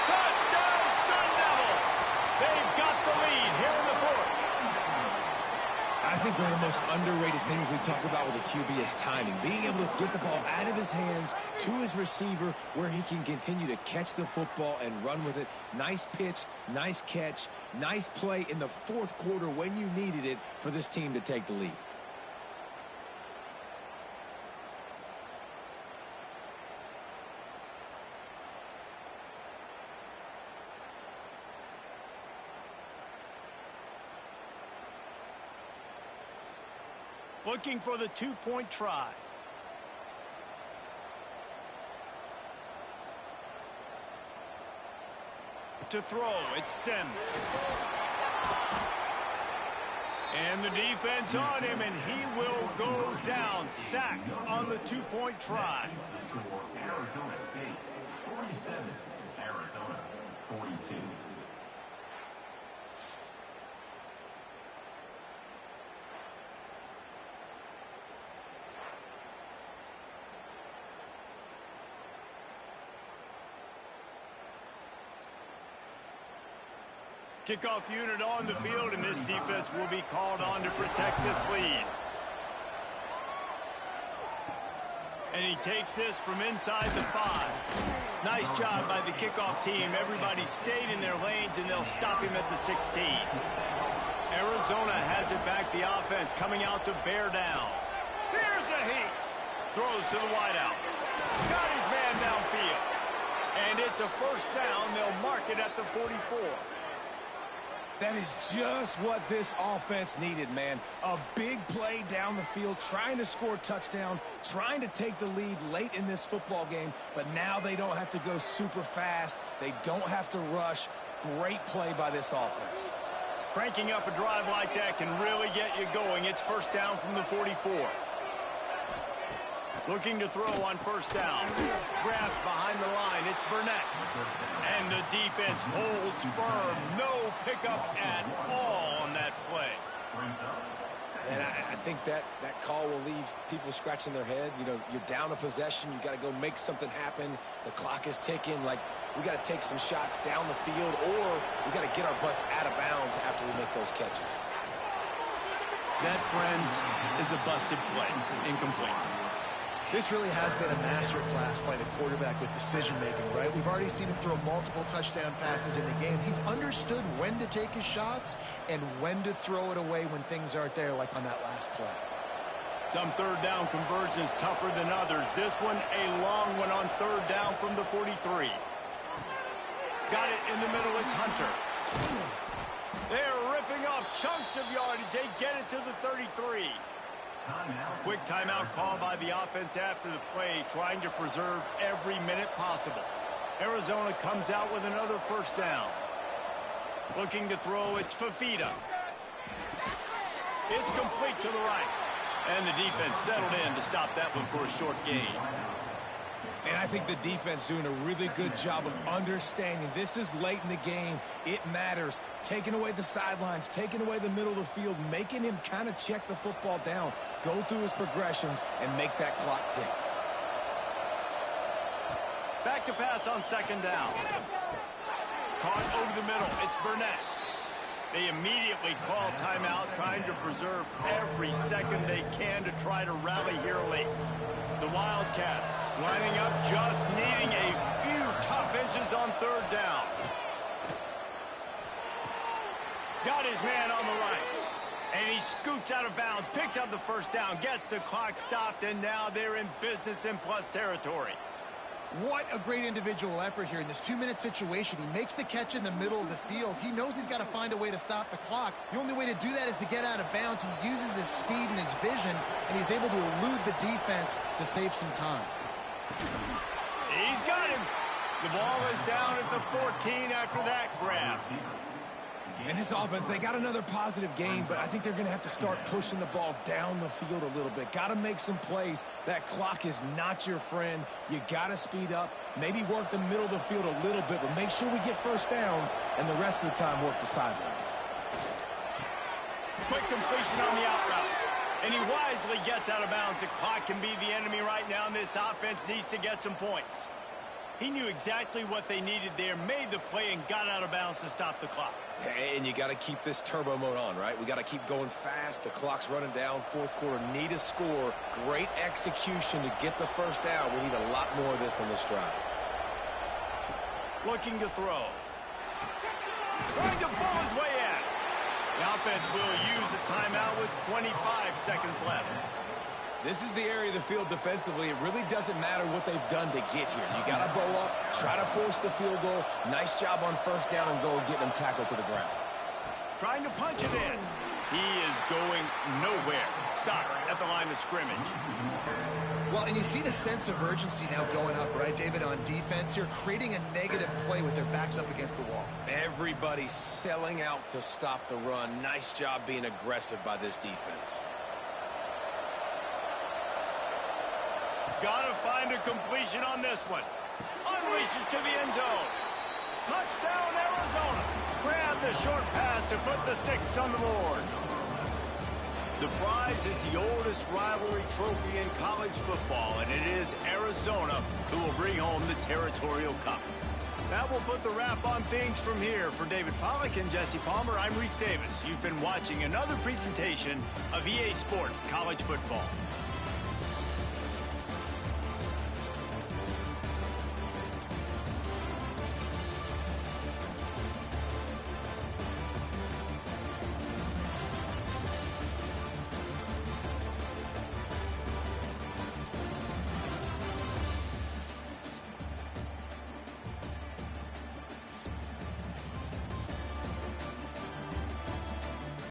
S1: Touchdown, Sun Devils! They've got the lead here in the fourth.
S2: I think one of the most underrated things we talk about with a QB is timing. Being able to get the ball out of his hands to his receiver where he can continue to catch the football and run with it. Nice pitch, nice catch, nice play in the fourth quarter when you needed it for this team to take the lead.
S1: Looking for the two-point try. To throw, it's Sims. And the defense on him, and he will go down. Sacked on the two-point try.
S4: Arizona State 47, Arizona 42.
S1: Kickoff unit on the field, and this defense will be called on to protect this lead. And he takes this from inside the 5. Nice job by the kickoff team. Everybody stayed in their lanes, and they'll stop him at the 16. Arizona has it back, the offense coming out to bear down. Here's a heat. Throws to the wideout. Got his man downfield. And it's a first down. They'll mark it at the 44.
S2: That is just what this offense needed, man. A big play down the field, trying to score a touchdown, trying to take the lead late in this football game, but now they don't have to go super fast. They don't have to rush. Great play by this offense.
S1: Cranking up a drive like that can really get you going. It's first down from the 44. Looking to throw on first down. Grabbed behind the line. It's Burnett. And the defense holds firm. No pickup at all on that play.
S2: And I think that call will leave people scratching their head. You know, you're down a possession. You got to go make something happen. The clock is ticking. Like, we got to take some shots down the field, or we got to get our butts out of bounds after we make those catches.
S1: That, friends, is a busted play. Incomplete.
S3: This really has been a masterclass by the quarterback with decision-making, right? We've already seen him throw multiple touchdown passes in the game. He's understood when to take his shots and when to throw it away when things aren't there, like on that last play.
S1: Some third down conversions tougher than others. This one, a long one on third down from the 43. Got it in the middle. It's Hunter. They're ripping off chunks of yardage. They get it to the 33. Quick timeout call by the offense after the play, trying to preserve every minute possible. Arizona comes out with another first down. Looking to throw, it's Fafita. It's complete to the right. And the defense settled in to stop that one for a short gain.
S2: And I I think the defense doing a really good job of understanding this is late in the game. It matters. Taking away the sidelines, taking away the middle of the field, making him kind of check the football down, go through his progressions, and make that clock tick.
S1: Back to pass on second down. Caught over the middle. It's Burnett. They immediately call timeout, trying to preserve every second they can to try to rally here late. The Wildcats lining up, just needing a few tough inches on third down. Got his man on the right. And he scoots out of bounds, picks up the first down, gets the clock stopped, and now they're in business in plus territory.
S3: What a great individual effort here in this 2-minute situation. He makes the catch in the middle of the field. He knows he's got to find a way to stop the clock. The only way to do that is to get out of bounds. He uses his speed and his vision, and he's able to elude the defense to save some time.
S1: He's got him. The ball is down at the 14 after that grab.
S2: And this offense, they got another positive game, but I think they're going to have to start pushing the ball down the field a little bit. Got to make some plays. That clock is not your friend. You got to speed up, maybe work the middle of the field a little bit, but make sure we get first downs, and the rest of the time work the sidelines.
S1: Quick completion on the out route. And he wisely gets out of bounds. The clock can be the enemy right now, and this offense needs to get some points. He knew exactly what they needed there, made the play, and got out of bounds to stop the clock.
S2: And you got to keep this turbo mode on, right? We got to keep going fast. The clock's running down. Fourth quarter, need a score. Great execution to get the first down. We need a lot more of this on this drive.
S1: Looking to throw. Trying to pull his way in. The offense will use a timeout with 25 seconds left.
S2: This is the area of the field defensively. It really doesn't matter what they've done to get here. You got to bow up, try to force the field goal. Nice job on first down and goal, getting them tackled to the ground.
S1: Trying to punch it in. He is going nowhere. Stop at the line of scrimmage.
S3: Well, and you see the sense of urgency now going up, right, David, on defense here, creating a negative play with their backs up against the wall.
S2: Everybody's selling out to stop the run. Nice job being aggressive by this defense.
S1: Gotta find a completion on this one. Unleashes to the end zone. Touchdown, Arizona. Grab the short pass to put the 6 on the board. The prize is the oldest rivalry trophy in college football, and it is Arizona who will bring home the Territorial Cup. That will put the wrap on things from here. For David Pollack and Jesse Palmer, I'm Reese Davis. You've been watching another presentation of EA Sports College Football.